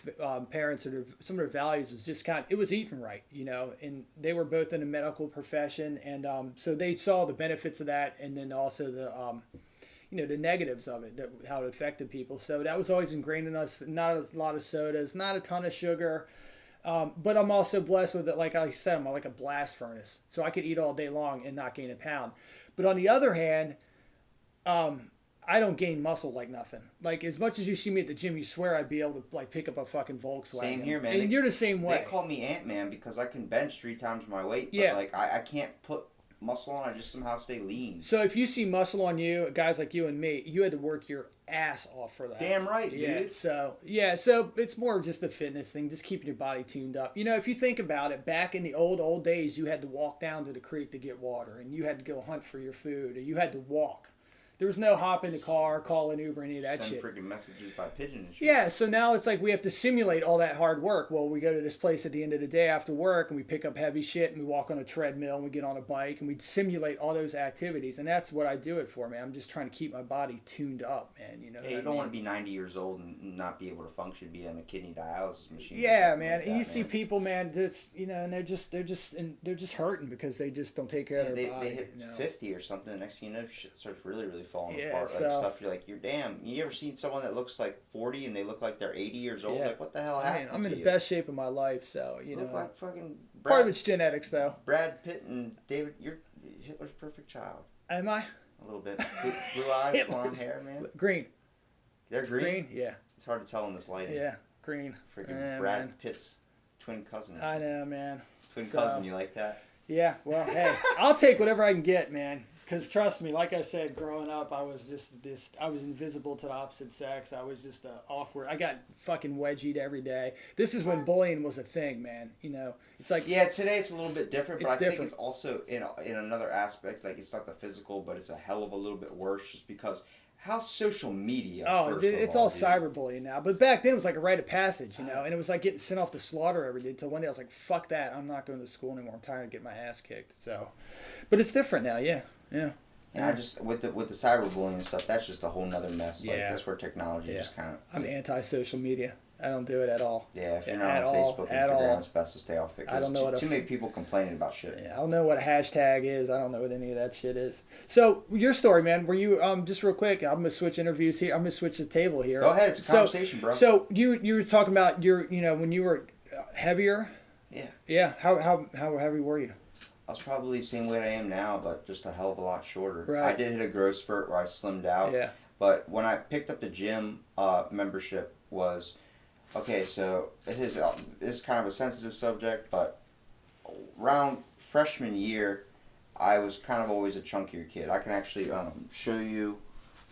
parents that some of their values was just it was eating right, you know, and they were both in the medical profession, and so they saw the benefits of that, and then also the the negatives of it, how it affected people. So that was always ingrained in us. Not a lot of sodas, not a ton of sugar. But I'm also blessed with it. Like I said, I'm like a blast furnace. So I could eat all day long and not gain a pound. But on the other hand, I don't gain muscle like nothing. Like as much as you see me at the gym, you swear I'd be able to like pick up a fucking Volkswagen. Same here, man. And you're the same way. They call me Ant-Man because I can bench 3 times my weight, but Yeah. like I can't put muscle on. I just somehow stay lean. So if you see muscle on you, guys like you and me, you had to work your ass off for that. Damn right, Yeah. dude. So it's more of just a fitness thing, just keeping your body tuned up. You know, if you think about it, back in the old days, you had to walk down to the creek to get water, and you had to go hunt for your food, or you had to walk. There was no hop in the car, call an Uber, any of that Send shit. freaking messages by pigeon and shit. Yeah, so now it's like we have to simulate all that hard work. Well, we go to this place at the end of the day after work, and we pick up heavy shit, and we walk on a treadmill, and we get on a bike, and we simulate all those activities, and that's what I do it for, man. I'm just trying to keep my body tuned up, man. You know. Yeah, you don't want to be 90 years old and not be able to function, be on a kidney dialysis machine. or Yeah, something man. like And that, you see man. people, man, just and they're just hurting because they just don't take care of They their body. hit you know? 50 or something. The next thing you know, shit starts really falling Yeah, apart. so- Like stuff you're like, you're damn. You ever seen someone that looks like 40 and they look like they're 80 years old? Yeah. Like, what the hell I happened mean, I'm in to the you? best shape of my life, so you You know. look like fucking Part of it's genetics, though. Brad Pitt and David. You're Hitler's perfect child. Am I? A little bit. Blue eyes, blonde Hitler's- hair, man. Green. They're green. Yeah. It's hard to tell in this lighting. Yeah. Green. Freaking Yeah, Brad man. Pitt's twin cousin. or I something. know, man. Twin So- cousin, you like that? Yeah, well, hey, I'll take whatever I can get, man. Because trust me, like I said, growing up, I was just I was invisible to the opposite sex. I was just awkward. I got fucking wedgied every day. This is when bullying was a thing, man. You know, it's like, Yeah, today it's a little bit different, but It's I think different. it's also in another aspect. Like it's not the physical, but it's a hell of a little bit worse, just because how social media. oh, first it's of all dude. cyberbullying now. But back then, it was like a rite of passage, you know, and it was like getting sent off to slaughter every day. Until one day I was like, fuck that. I'm not going to school anymore. I'm tired of getting my ass kicked. So, but it's different now, yeah. And I just with the cyberbullying and stuff, that's just a whole nother mess. Like Yeah. that's where technology Yeah. just kind of. I'm anti-social media. I don't do it at all. Yeah, if you're Yeah, not at on all, Facebook, at Instagram, all. it's best to stay off it. I don't know what a too many people complaining about shit. Yeah, I don't know what a hashtag is. I don't know what any of that shit is. So your story, man. Were you just real quick? I'm gonna switch interviews here. I'm gonna switch the table here. Go ahead, it's a conversation, bro. So you were talking about when you were heavier. Yeah. Yeah. How heavy were you? I was probably the same weight I am now, but just a hell of a lot shorter. Right. I did hit a growth spurt where I slimmed out. Yeah. But when I picked up the gym membership was, okay, so it's kind of a sensitive subject, but around freshman year, I was kind of always a chunkier kid. I can actually show you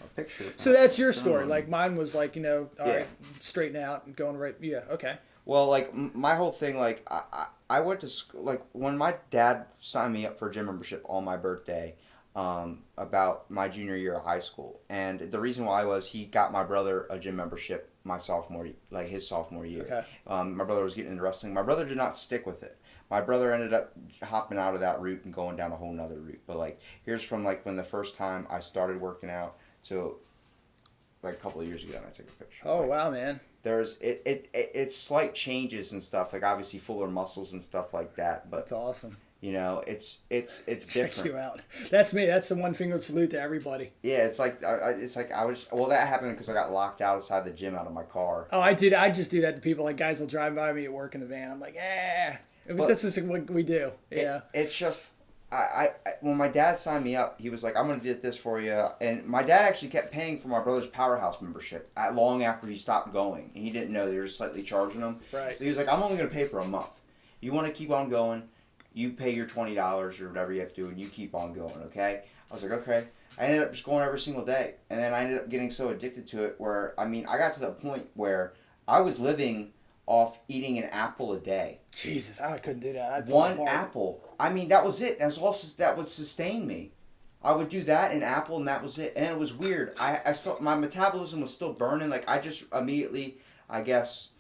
a picture. So that's your story. Like mine was like all Yeah. right, straighten out and going right. Yeah. Okay. Well, like my whole thing, like I went to school, like when my dad signed me up for a gym membership on my birthday, about my junior year of high school, and the reason why was he got my brother a gym membership his sophomore year. Okay. My brother was getting into wrestling. My brother did not stick with it. My brother ended up hopping out of that route and going down a whole nother route. But like here's from like when the first time I started working out to like a couple of years ago, and I took a picture. Oh Like, wow, man. there's it's slight changes and stuff, like obviously fuller muscles and stuff like that, but That's awesome. you know it's Check different. you out. That's me. That's the one finger salute to everybody. Yeah, it's like I was, well, that happened because I got locked outside the gym out of my car. Oh, I did. I just do that to people. Like guys will drive by me at work in the van. I'm like, But- that's just what we do. Yeah. It's just I when my dad signed me up, he was like, I'm gonna do this for you, and my dad actually kept paying for my brother's Powerhouse membership long after he stopped going, and he didn't know they were just slightly charging him. Right. So he was like, I'm only gonna pay for a month. You want to keep on going? You pay your $20 or whatever you have to do, and you keep on going, okay? I was like, okay. I ended up just going every single day. And then I ended up getting so addicted to it where, I mean, I got to the point where I was living off eating an apple a day. Jesus, I couldn't do that. I'd One fall apart. apple. I mean, that was it. That's all that would sustain me. I would do that, an apple, and that was it. And it was weird. I still, my metabolism was still burning. Like, I just immediately, I guess,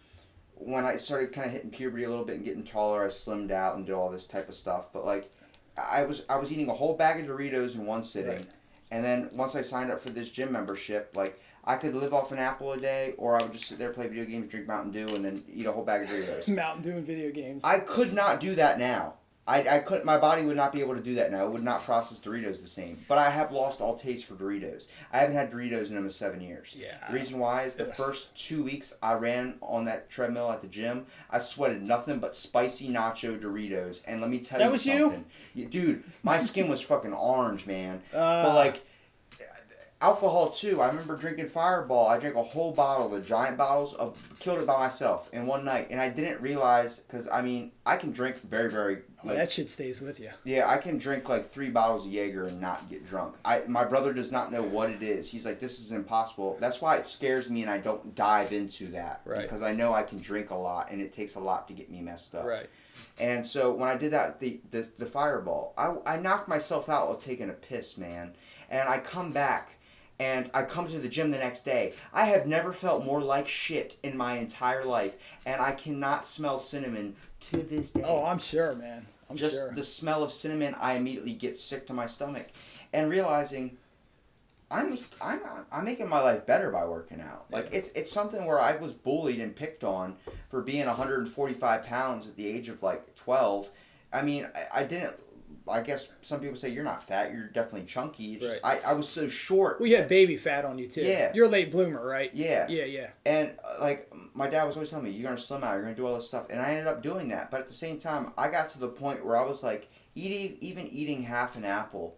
when I started kind of hitting puberty a little bit and getting taller, I slimmed out and did all this type of stuff. But, like, I was eating a whole bag of Doritos in one sitting. Right. And then once I signed up for this gym membership, like, I could live off an apple a day, or I would just sit there, play video games, drink Mountain Dew, and then eat a whole bag of Doritos. Mountain Dew and video games. I could not do that now. I couldn't. My body would not be able to do that now. It would not process Doritos the same. But I have lost all taste for Doritos. I haven't had Doritos in almost 7 years. Yeah. The reason why is the first 2 weeks I ran on that treadmill at the gym, I sweated nothing but spicy nacho Doritos. And let me tell you something. Dude, my skin was fucking orange, man. But like, alcohol too. I remember drinking Fireball. I drank a whole bottle, the giant bottles, killed it by myself in one night. And I didn't realize, because I mean, I can drink very, very... Like, that shit stays with you. Yeah, I can drink like 3 bottles of Jaeger and not get drunk. My brother does not know what it is. He's like, this is impossible. That's why it scares me and I don't dive into that. Right. Because I know I can drink a lot and it takes a lot to get me messed up. Right. And so when I did that, the Fireball, I knocked myself out while taking a piss, man. And I come back. And I come to the gym the next day. I have never felt more like shit in my entire life. And I cannot smell cinnamon to this day. Oh, I'm sure, man. I'm Just sure. the smell of cinnamon, I immediately get sick to my stomach. And realizing I'm making my life better by working out. Like, it's something where I was bullied and picked on for being 145 pounds at the age of, like, 12. I mean, I didn't... I guess some people say you're not fat. You're definitely chunky. It's just, I was so short. Well, you had baby fat on you, too. Yeah. You're a late bloomer, right? Yeah. Yeah. And, like, my dad was always telling me, you're going to slim out. You're going to do all this stuff. And I ended up doing that. But at the same time, I got to the point where I was, like, eating half an apple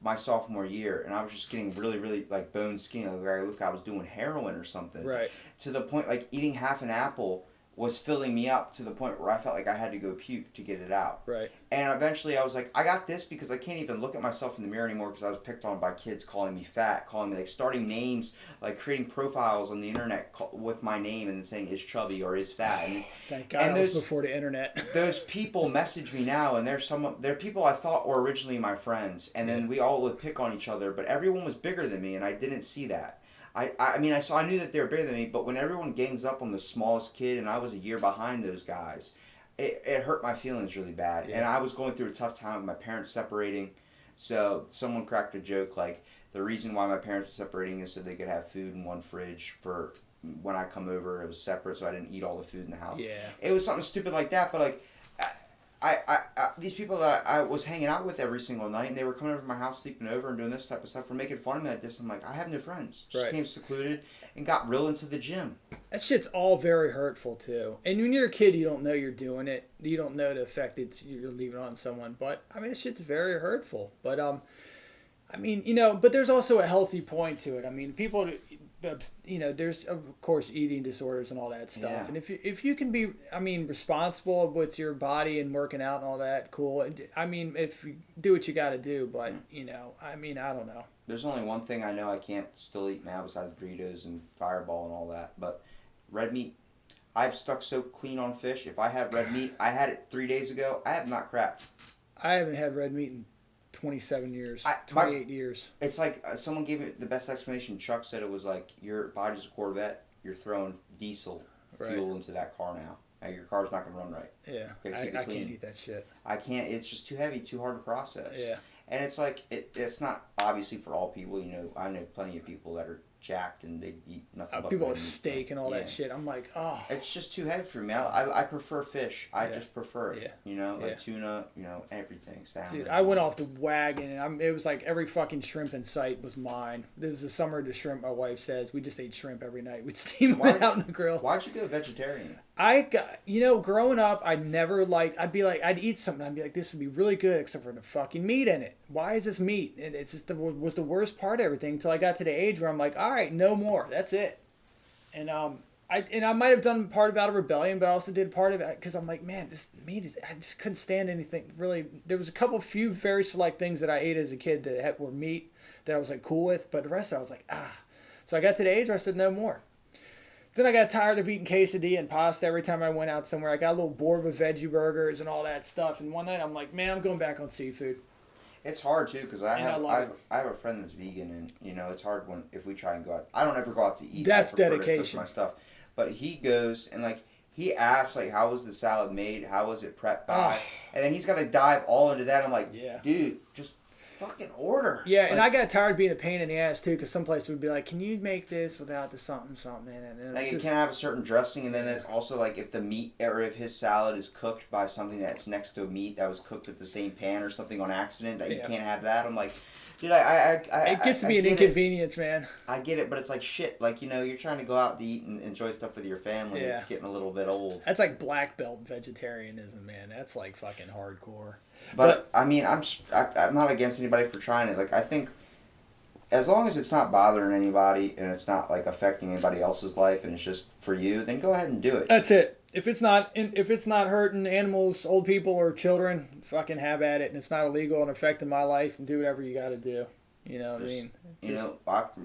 my sophomore year. And I was just getting really, really, like, bone skinny. Like I was doing heroin or something. Right. To the point, like, eating half an apple was filling me up to the point where I felt like I had to go puke to get it out. Right. And eventually I was like, I got this because I can't even look at myself in the mirror anymore because I was picked on by kids calling me fat, calling me, like, starting names, like creating profiles on the internet with my name and then saying is chubby or is fat. And, Thank God it was before the internet. Those people message me now, and they're people I thought were originally my friends, and then we all would pick on each other, but everyone was bigger than me, and I didn't see that. I knew that they were bigger than me, but when everyone gangs up on the smallest kid, and I was a year behind those guys, it hurt my feelings really bad. Yeah. And I was going through a tough time with my parents separating, so someone cracked a joke like, the reason why my parents were separating is so they could have food in one fridge for when I come over. It was separate, so I didn't eat all the food in the house. Yeah. It was something stupid like that, but like, I these people that I was hanging out with every single night, and they were coming over to my house, sleeping over, and doing this type of stuff, were making fun of me like this. I'm like, I have no friends. Just became secluded and got real into the gym. That shit's all very hurtful too. And when you're a kid, you don't know you're doing it. You don't know the effect you're leaving on someone. But I mean, this shit's very hurtful. But I mean, but there's also a healthy point to it. I mean, people, there's of course eating disorders and all that stuff. Yeah. And if you can be, I mean, responsible with your body and working out and all that, cool. I mean, if you do what you got to do, but I mean, I don't know. There's only one thing I know I can't still eat now besides Doritos and Fireball and all that, but red meat. I've stuck so clean on fish. If I had red meat, I had it 3 days ago. I have not crapped. I haven't had red meat in 27 years, 28 years. It's like someone gave me the best explanation. Chuck said it was like, your body's a Corvette. You're throwing diesel fuel into that car now. Now your car's not going to run right. Yeah, I can't eat that shit. I can't. It's just too heavy, too hard to process. Yeah. And it's like, it's not obviously for all people. I know plenty of people that are jacked and they eat nothing but people red with meat. steak and all that shit. I'm like, oh. It's just too heavy for me. I prefer fish. I just prefer it. Like tuna, everything. Salmon. Dude, I went off the wagon and it was like every fucking shrimp in sight was mine. This was the summer of the shrimp, my wife says. We just ate shrimp every night. We'd steam it out in the grill. Why'd you go vegetarian? I got, growing up, I'd eat something, I'd be like, this would be really good except for the fucking meat in it. Why is this meat? And it's just was the worst part of everything until I got to the age where I'm like, all right, no more. That's it. And I might have done part of it out of rebellion, but I also did part of it because I'm like, man, this meat is. I just couldn't stand anything really. There was a few very select things that I ate as a kid that were meat that I was like cool with, but the rest of it I was like, ah. So I got to the age where I said no more. Then I got tired of eating quesadilla and pasta every time I went out somewhere. I got a little bored with veggie burgers and all that stuff. And one night I'm like, man, I'm going back on seafood. It's hard too because I And I love it. have a friend that's vegan, and it's hard if we try and go out. I don't ever go out to eat. That's I prefer dedication. to cook my stuff, but he goes and like he asks like how was the salad made, how was it prepped by, and then he's got to dive all into that. I'm like, Yeah. dude, just fucking order. Yeah, like, and I got tired of being a pain in the ass too, because some place would be like, "Can you make this without the something in it?" And like just, it can't have a certain dressing, and then it's also like if the meat or if his salad is cooked by something that's next to a meat that was cooked with the same pan or something on accident, that you can't have that. I'm like, dude, it gets to be an inconvenience, man. I get it, but it's like shit. Like you're trying to go out to eat and enjoy stuff with your family. Yeah. It's getting a little bit old. That's like black belt vegetarianism, man. That's like fucking hardcore. But I mean, I'm not against anybody for trying it. Like I think, as long as it's not bothering anybody and it's not like affecting anybody else's life and it's just for you, then go ahead and do it. That's it. If it's not hurting animals, old people, or children, fucking have at it, and it's not illegal and affecting my life, and do whatever you got to do. You know what I mean?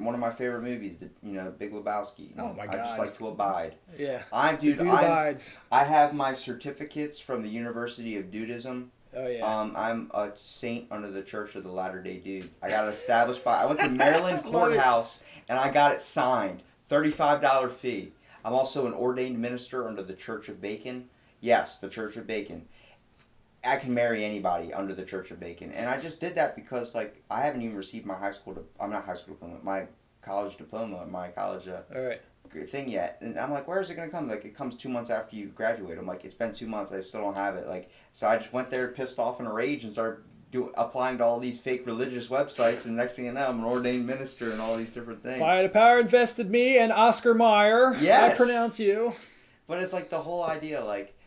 One of my favorite movies, Big Lebowski. Oh my God! I just like to abide. Yeah. Dude abides. I have my certificates from the University of Dudism. Oh yeah. I'm a saint under the Church of the Latter-day Dude. I got it established I went to Maryland courthouse and I got it signed. $35 fee. I'm also an ordained minister under the Church of Bacon. Yes, the Church of Bacon. I can marry anybody under the Church of Bacon, and I just did that because like I haven't even received my my college diploma, my college All right. thing yet. And I'm like, where is it going to come? Like, it comes 2 months after you graduate. I'm like, it's been 2 months. I still don't have it. Like, so I just went there pissed off in a rage and started applying to all these fake religious websites. And next thing you know, I'm an ordained minister and all these different things. By the power invested me and Oscar Mayer. Yes. I pronounce you. But it's like the whole idea, like,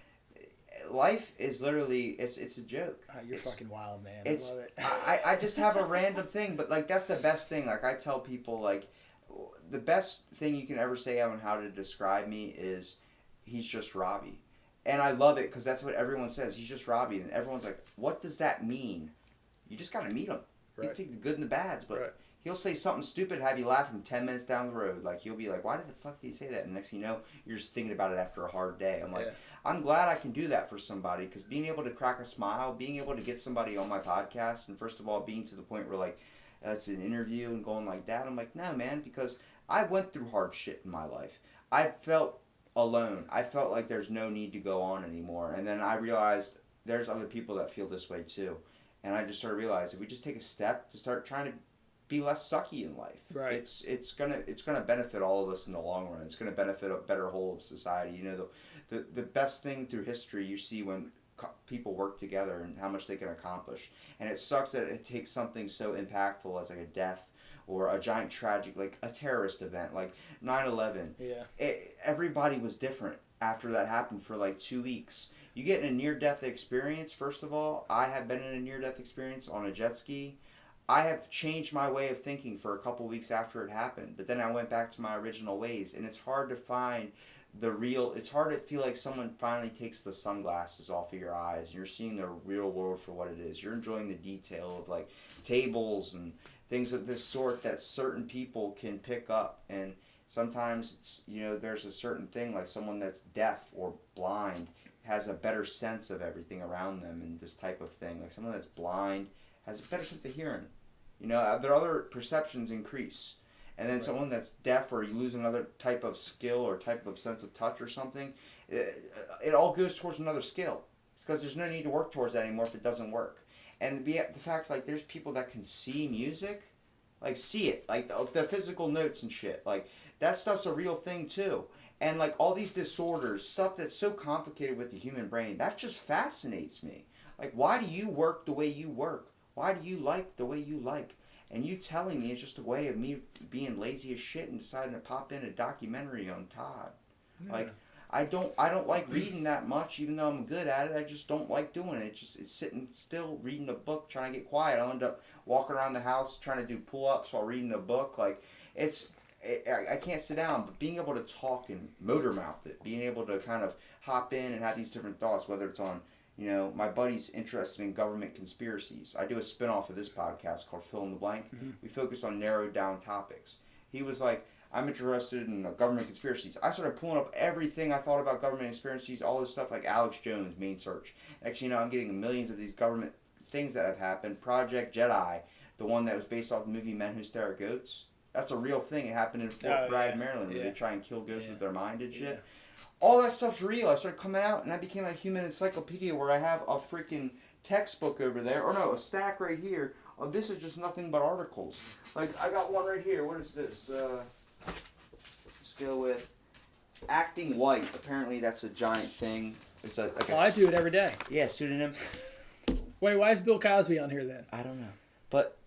life is literally, it's a joke. You're fucking wild, man. I love it. I just have a random thing, but like, that's the best thing. Like, I tell people, like, the best thing you can ever say on how to describe me is he's just Robbie. And I love it because that's what everyone says. He's just Robbie. And everyone's like, what does that mean? You just got to meet him. Right. You take the good and the bads. But he'll say something stupid, have you laughing 10 minutes down the road. Like, you'll be like, why did the fuck did he say that? And next thing you know, you're just thinking about it after a hard day. I'm like, I'm glad I can do that for somebody because being able to crack a smile, being able to get somebody on my podcast, and first of all, being to the point where, like, it's an interview and going like that. I'm like, no, man, because I went through hard shit in my life. I felt alone. I felt like there's no need to go on anymore. And then I realized there's other people that feel this way too. And I just started realizing if we just take a step to start trying to be less sucky in life, right? It's gonna benefit all of us in the long run. It's gonna benefit a better whole of society. You know, the best thing through history you see when people work together and how much they can accomplish. And it sucks that it takes something so impactful as like a death or a giant tragic, like a terrorist event, like 9/11. Yeah. Everybody was different after that happened for like 2 weeks. You get in a near-death experience, first of all. I have been in a near-death experience on a jet ski. I have changed my way of thinking for a couple weeks after it happened. But then I went back to my original ways. And it's hard to find it's hard to feel like someone finally takes the sunglasses off of your eyes. You're seeing the real world for what it is. You're enjoying the detail of like tables and things of this sort that certain people can pick up. And sometimes it's, there's a certain thing like someone that's deaf or blind has a better sense of everything around them and this type of thing. Like someone that's blind has a better sense of hearing. Their other perceptions increase. And then someone that's deaf or you lose another type of skill or type of sense of touch or something, it all goes towards another skill. It's because there's no need to work towards that anymore if it doesn't work. And the fact, like, there's people that can see music, like, see it, like, the physical notes and shit, like, that stuff's a real thing, too. And, like, all these disorders, stuff that's so complicated with the human brain, that just fascinates me. Like, why do you work the way you work? Why do you like the way you like? And you telling me it's just a way of me being lazy as shit and deciding to pop in a documentary on Todd. Yeah. Like, I don't like reading that much, even though I'm good at it. I just don't like doing it. It's sitting still, reading a book, trying to get quiet. I'll end up walking around the house trying to do pull-ups while reading a book. Like, I can't sit down, but being able to talk and motor mouth it, being able to kind of hop in and have these different thoughts, whether it's on, my buddy's interested in government conspiracies. I do a spinoff of this podcast called Fill in the Blank. Mm-hmm. We focus on narrowed down topics. He was like, I'm interested in government conspiracies. I started pulling up everything I thought about government conspiracies, all this stuff like Alex Jones, main search. Actually, I'm getting millions of these government things that have happened. Project Jedi, the one that was based off the movie Men Who Stare at Goats. That's a real thing. It happened in Fort Bragg, Maryland, where they try and kill ghosts with their mind and shit. Yeah. All that stuff's real. I started coming out, and I became a human encyclopedia where I have a freaking textbook over there, or no, a stack right here. This is just nothing but articles. Like, I got one right here. What is this? Let's go with acting white. Apparently, that's a giant thing. It's I do it every day. Yeah, pseudonym. Wait, why is Bill Cosby on here then? I don't know. But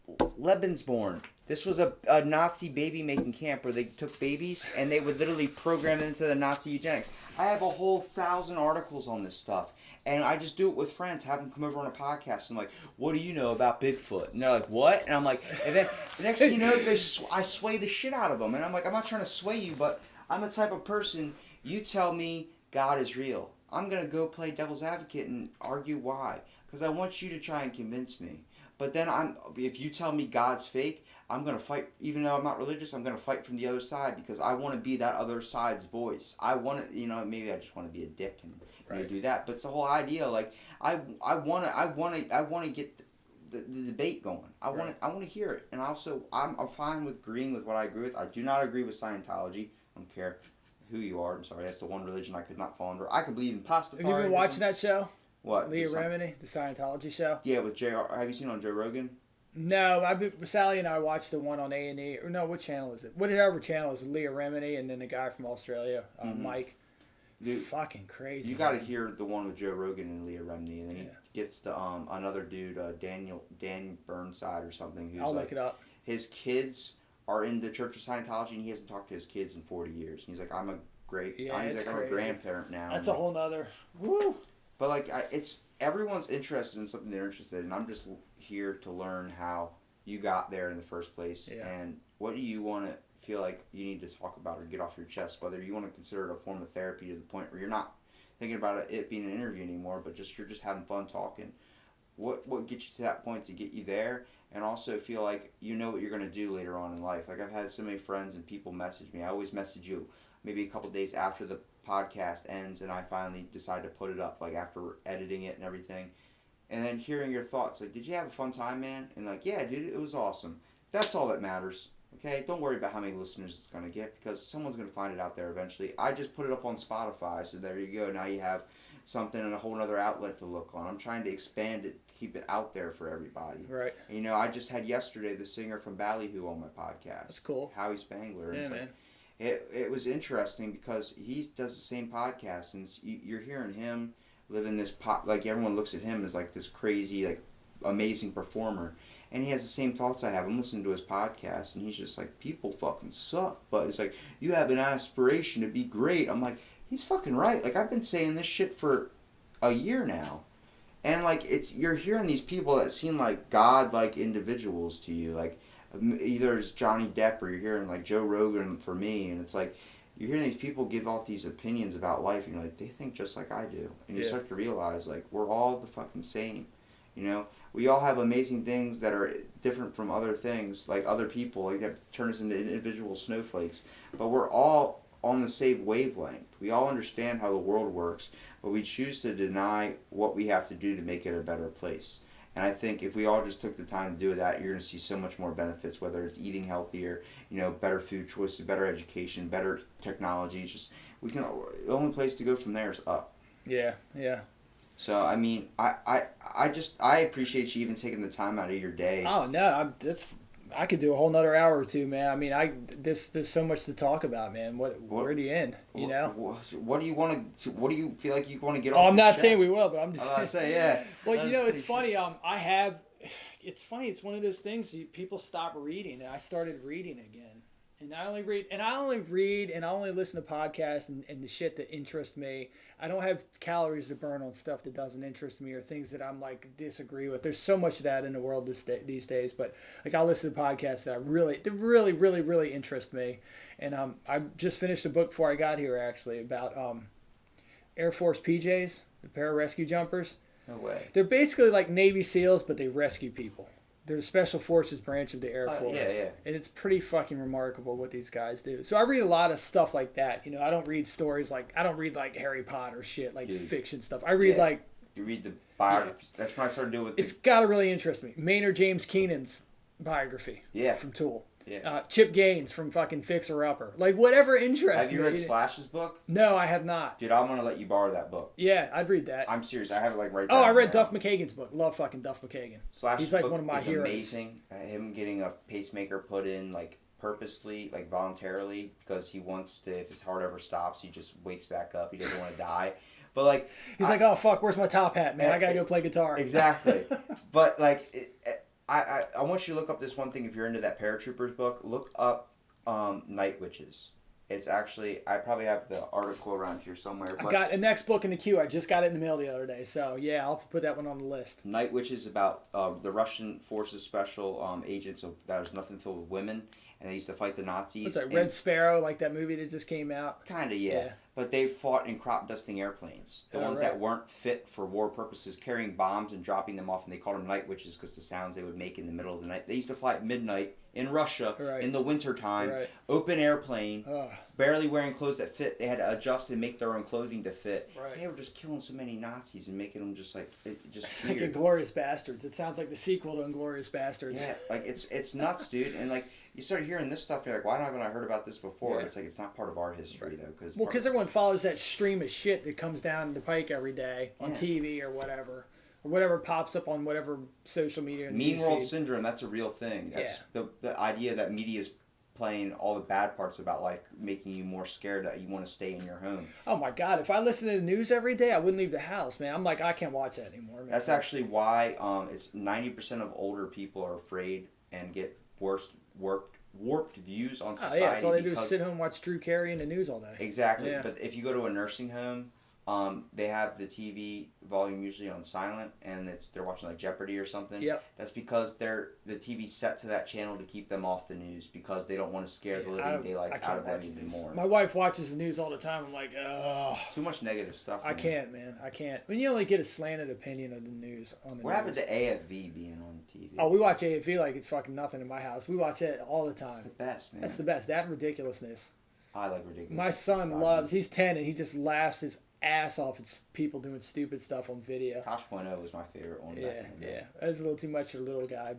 Lebensborn. This was a Nazi baby-making camp where they took babies and they would literally program them into the Nazi eugenics. I have a whole 1,000 articles on this stuff. And I just do it with friends, have them come over on a podcast. And I'm like, what do you know about Bigfoot? And they're like, what? And I'm like, and then the next thing you know, I sway the shit out of them. And I'm like, I'm not trying to sway you, but I'm the type of person, you tell me God is real. I'm going to go play devil's advocate and argue why. Because I want you to try and convince me. But then if you tell me God's fake, I'm going to fight. Even though I'm not religious, I'm going to fight from the other side because I want to be that other side's voice. I want to, maybe I just want to be a dick and do that. But it's the whole idea. Like I want to get the debate going. I want to hear it. And also, I'm fine with agreeing with what I agree with. I do not agree with Scientology. I don't care who you are. I'm sorry. That's the one religion I could not fall under. I could believe in Pastafari. Have you been watching that show? What? Leah Remini, the Scientology show? Yeah, with JR. Have you seen it on Joe Rogan? No, Sally and I watched the one on A&E. Or no, what channel is it? Whatever channel is it? Leah Remini and then the guy from Australia, Mike. Dude, fucking crazy. You got to hear the one with Joe Rogan and Leah Remini, and then he gets the another dude, Dan Burnside or something. Who's I'll look it up. His kids are in the Church of Scientology, and he hasn't talked to his kids in 40 years. And he's like, I'm a grandparent now. That's a whole nother. Woo. But like, it's everyone's interested in something they're interested in. I'm just here to learn how you got there in the first place, and what do you want to feel like you need to talk about or get off your chest. Whether you want to consider it a form of therapy to the point where you're not thinking about it being an interview anymore, but you're just having fun talking. What gets you to that point to get you there, and also feel like you know what you're going to do later on in life. Like I've had so many friends and people message me. I always message you maybe a couple days after the podcast ends and I finally decide to put it up, like after editing it and everything, and then hearing your thoughts, like, did you have a fun time, man? And like, yeah, dude, it was awesome. That's all that matters. Okay, don't worry about how many listeners it's going to get, because someone's going to find it out there eventually. I just put it up on Spotify, so there you go. Now you have something and a whole other outlet to look on. I'm trying to expand it, keep it out there for everybody. Right. And, I just had yesterday the singer from Ballyhoo on my podcast. That's cool. Howie Spangler. Yeah, man. like, it was interesting because he does the same podcast, and you're hearing him living this like everyone looks at him as like this crazy, like amazing performer, and he has the same thoughts I have. I'm listening to his podcast, and he's just like, people fucking suck, but it's like, you have an aspiration to be great. I'm like, he's fucking right. Like, I've been saying this shit for a year now, and like, you're hearing these people that seem like god-like individuals to you, like either it's Johnny Depp or you're hearing like Joe Rogan for me, and it's like you're hearing these people give all these opinions about life, and you're like, they think just like I do, and you start to realize like we're all the fucking same, we all have amazing things that are different from other things, like other people, like that turn us into individual snowflakes, but we're all on the same wavelength. We all understand how the world works, but we choose to deny what we have to do to make it a better place. And I think if we all just took the time to do that, you're going to see so much more benefits, whether it's eating healthier, better food choices, better education, better technology. It's just, the only place to go from there is up. Yeah. So, I mean, I appreciate you even taking the time out of your day. Oh, no, I could do a whole nother hour or two, man. I mean, there's so much to talk about, man. Where do you end? What do you want to? What do you feel like you want to get? Oh, off I'm your not chest? saying we will, but I'm just. I say yeah. Well, it's funny. It's funny. It's one of those things. People stop reading, and I started reading again, And I only read, and I only listen to podcasts and the shit that interests me. I don't have calories to burn on stuff that doesn't interest me or things that I'm like disagree with. There's so much of that in the world these days, but like I'll listen to podcasts that really interest me. And I just finished a book before I got here actually about Air Force PJs, the pararescue jumpers. No way. They're basically like Navy SEALs, but they rescue people. They're the Special Forces branch of the Air Force. Yeah. And it's pretty fucking remarkable what these guys do. So I read a lot of stuff like that. You know, I don't read stories like, I don't read like Harry Potter shit, like fiction stuff. I read like... You read the biographies. Yeah. That's when I started doing with It's got to really interest me. Maynard James Keenan's biography. Yeah. From Tool. Yeah. Chip Gaines from fucking Fixer Upper. Like, whatever interests me. Have you read Slash's book? No, I have not. Dude, I'm going to let you borrow that book. Yeah, I'd read that. I'm serious. I have it like right I read Duff McKagan's book. Love fucking Duff McKagan. Slash's He's like book one of my is heroes. Amazing. Him getting a pacemaker put in like purposely, like voluntarily, because he wants to, if his heart ever stops, he just wakes back up. He doesn't want to die. But like... He's like, oh fuck, where's my top hat, man? I got to go play guitar. Exactly. But like... I want you to look up this one thing if you're into that Paratroopers book. Look up Night Witches. It's actually, I probably have the article around here somewhere. I've got a next book in the queue. I just got it in the mail the other day. So yeah, I'll have to put that one on the list. Night Witches about the Russian forces special agents that was nothing filled with women. And they used to fight the Nazis. What's that, Red Sparrow, like that movie that just came out? Kind of, yeah. But they fought in crop dusting airplanes. The ones that weren't fit for war purposes, carrying bombs and dropping them off. And they called them night witches because the sounds they would make in the middle of the night. They used to fly at midnight in Russia in the wintertime. Open airplane, barely wearing clothes that fit. They had to adjust and make their own clothing to fit. They were just killing so many Nazis and making them just like... It's like Inglourious Bastards. It sounds like the sequel to Inglourious Bastards. Yeah, like it's nuts, dude. And like... You start hearing this stuff, you're like, why haven't I heard about this before? Yeah. It's like, it's not part of our history, though. Because everyone follows that stream of shit that comes down the pike every day on TV or whatever. Or whatever pops up on whatever social media. Mean World Syndrome, that's a real thing. That's the idea that media is playing all the bad parts about life, making you more scared that you want to stay in your home. Oh my God, if I listened to the news every day, I wouldn't leave the house, man. I'm like, I can't watch that anymore, man. That's actually why it's 90% of older people are afraid and get warped views on society. That's all they do is sit home and watch Drew Carey and the news all day. Exactly. But if you go to a nursing home, they have the TV volume usually on silent, and they're watching like Jeopardy or something. That's because the TV's set to that channel to keep them off the news because they don't want to scare the living daylights out of them even more. My wife watches the news all the time. I'm like, ugh. Too much negative stuff. I can't, man. I can't. When you only get a slanted opinion of the news on the news. What happened to AFV being on TV? Oh, we watch AFV like it's fucking nothing in my house. We watch it all the time. It's the best, man. That's the best. That and ridiculousness. I like ridiculous. My son loves. He's 10 and he just laughs his ass off at people doing stupid stuff on video. Tosh.0 was my favorite one. Yeah. That was a little too much for the little guy,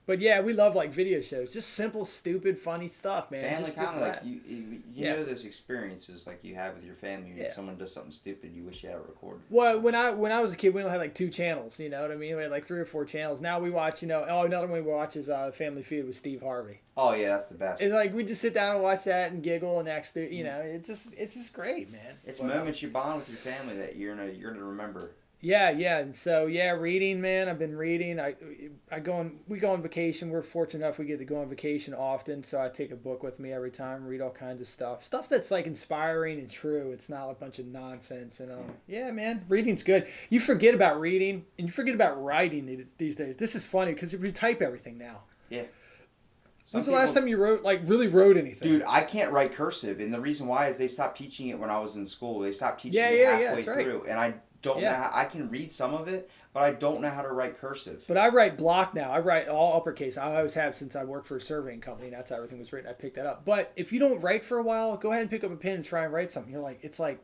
but yeah, we love like video shows, just simple, stupid, funny stuff, man. Family kind of like you know those experiences like you have with your family. When someone does something stupid, you wish you had it recorded. Well, when I was a kid, we only had like 2 channels. You know what I mean? We had like 3 or 4 channels. Now we watch, another one we watch is Family Feud with Steve Harvey. Oh yeah, that's the best. It's like we just sit down and watch that and giggle and act. It's just great, man. It's moments you bond with your family that you're gonna remember. Yeah, and so reading, man. I've been reading. We go on vacation. We're fortunate enough we get to go on vacation often, so I take a book with me every time, read all kinds of stuff that's like inspiring and true. It's not a bunch of nonsense. And man, reading's good. You forget about reading and you forget about writing these days. This is funny because you type everything now. Yeah. When's the last time you really wrote anything? Dude, I can't write cursive, and the reason why is they stopped teaching it when I was in school. They stopped teaching it halfway through, and I don't know how. I can read some of it, but I don't know how to write cursive. But I write block now. I write all uppercase. I always have since I worked for a surveying company. That's how everything was written. I picked that up. But if you don't write for a while, go ahead and pick up a pen and try and write something. You're like, it's like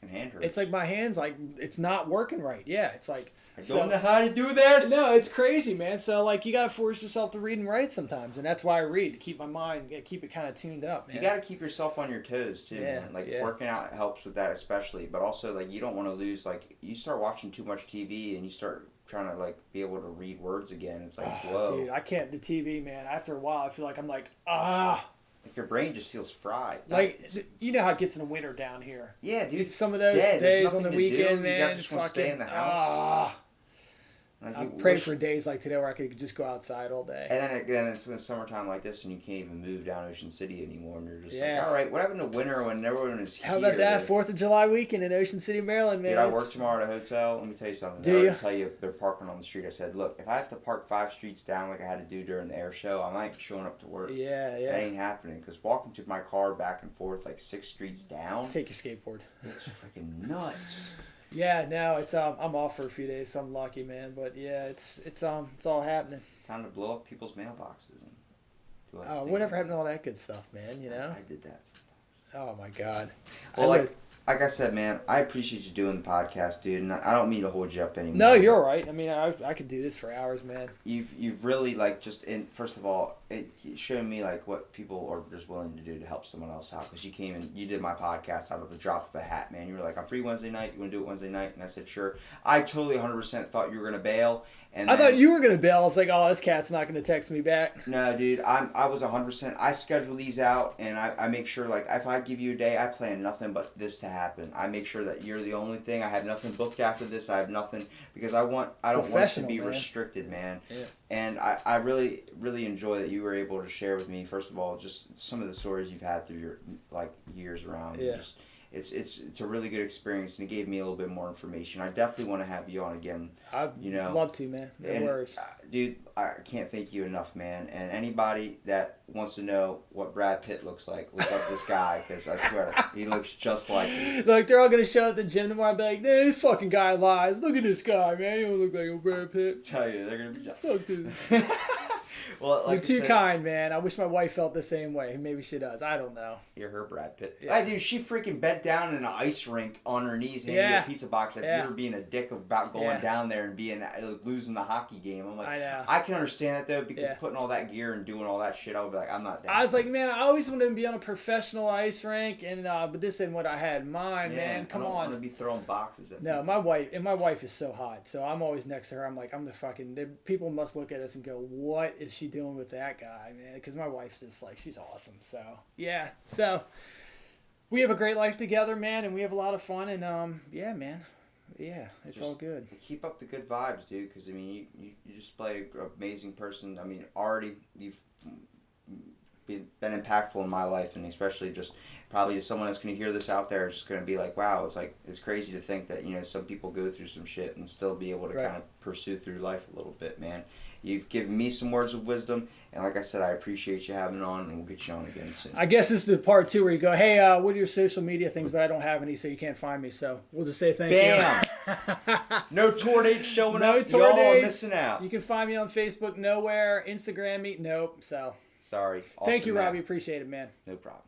hand hurts. It's like my hands, like it's not working right. Yeah, it's like I don't know how to do this. No, it's crazy, man. So like you gotta force yourself to read and write sometimes, and that's why I read to keep my mind, keep it kind of tuned up. Man. You gotta keep yourself on your toes too, man. Like working out helps with that especially, but also like you don't want to lose. Like you start watching too much TV and you start trying to like be able to read words again. It's like whoa, dude, I can't. The TV, man. After a while, I feel like I'm like Like your brain just feels fried. Like you know how it gets in the winter down here. Yeah, dude. It's some of those days on the weekend, man. You just want to stay in the house. Like, I'm praying for days like today where I could just go outside all day. And then it's in summertime like this, and you can't even move down Ocean City anymore, and you're just Yeah. like, all right, what happened to winter when everyone is here? How about that 4th of July weekend in Ocean City, Maryland, man? Dude, I work tomorrow at a hotel. Let me tell you something. Do you? Tell you they're parking on the street. I said, look, if I have to park 5 streets down like I had to do during the air show, I'm not showing up to work. Yeah. That ain't happening, because walking to my car back and forth like 6 streets down, Take your skateboard. it's freaking nuts. Yeah, no, it's I'm off for a few days, so I'm lucky, man. But yeah, it's all happening. It's time to blow up people's mailboxes. And do other things. Whatever happened to all that good stuff, man? You know? I did that. Oh my God. Well, like I said, man, I appreciate you doing the podcast, dude, and I don't mean to hold you up anymore. No, you're all right. I mean, I could do this for hours, man. You've really like just first of all, it showed me like what people are just willing to do to help someone else out, because you came and you did my podcast out of the drop of a hat, man. You were like, I'm free Wednesday night. You want to do it Wednesday night? And I said, sure. I totally 100% thought you were gonna bail. And I thought you were gonna bail. I was like, oh, this cat's not gonna text me back. No, dude, I was 100%. I schedule these out, and I make sure, like, if I give you a day, I plan nothing but this to happen. I make sure that you're the only thing. I have nothing booked after this. I have nothing, because I don't want it to be restricted, man. Yeah. And I really, really enjoy that you were able to share with me, first of all, just some of the stories you've had through your, like, years around. Yeah. It's a really good experience, and it gave me a little bit more information. I definitely want to have you on again. I'd love to, man. No worries. Dude, I can't thank you enough, man. And anybody that wants to know what Brad Pitt looks like, look up this guy, because I swear, he looks just like him. Look, they're all going to show up at the gym tomorrow and be like, this fucking guy lies. Look at this guy, man. He don't look like a Brad Pitt. Tell you, they're going to be just... Fuck dude. Well, like you're too kind, man. I wish my wife felt the same way. Maybe she does. I don't know. You're her Brad Pitt. Yeah. Dude, she freaking bent down in an ice rink on her knees handing you a pizza box. Like, you were being a dick about going down there and losing the hockey game. I'm like, I know. I can understand that, though, because putting all that gear and doing all that shit, I would be like, I'm not down. I was like, man, I always wanted to be on a professional ice rink, and but this isn't what I had in mind, man. Come on. I don't want to be throwing boxes at people. My wife is so hot, so I'm always next to her. I'm like, people must look at us and go, what is she doing with that guy, man? Because my wife's just like, she's awesome. So yeah, we have a great life together, man, and we have a lot of fun, and yeah, man, yeah, it's all good. Keep up the good vibes, dude, because I mean, you just play an amazing person. I mean, already you've been impactful in my life, and especially just probably as someone that's going to hear this out there is just going to be like, wow, it's crazy to think that, you know, some people go through some shit and still be able to kind of pursue through life a little bit, man. You've given me some words of wisdom, and like I said, I appreciate you having on, and we'll get you on again soon. I guess this is the part 2 where you go, hey, what are your social media things? But I don't have any, so you can't find me. So we'll just say thank you. No tour dates showing up. Y'all are missing out. You can find me on Facebook, nowhere. Instagram me, nope. So sorry. Thank you, Robbie. Appreciate it, man. No problem.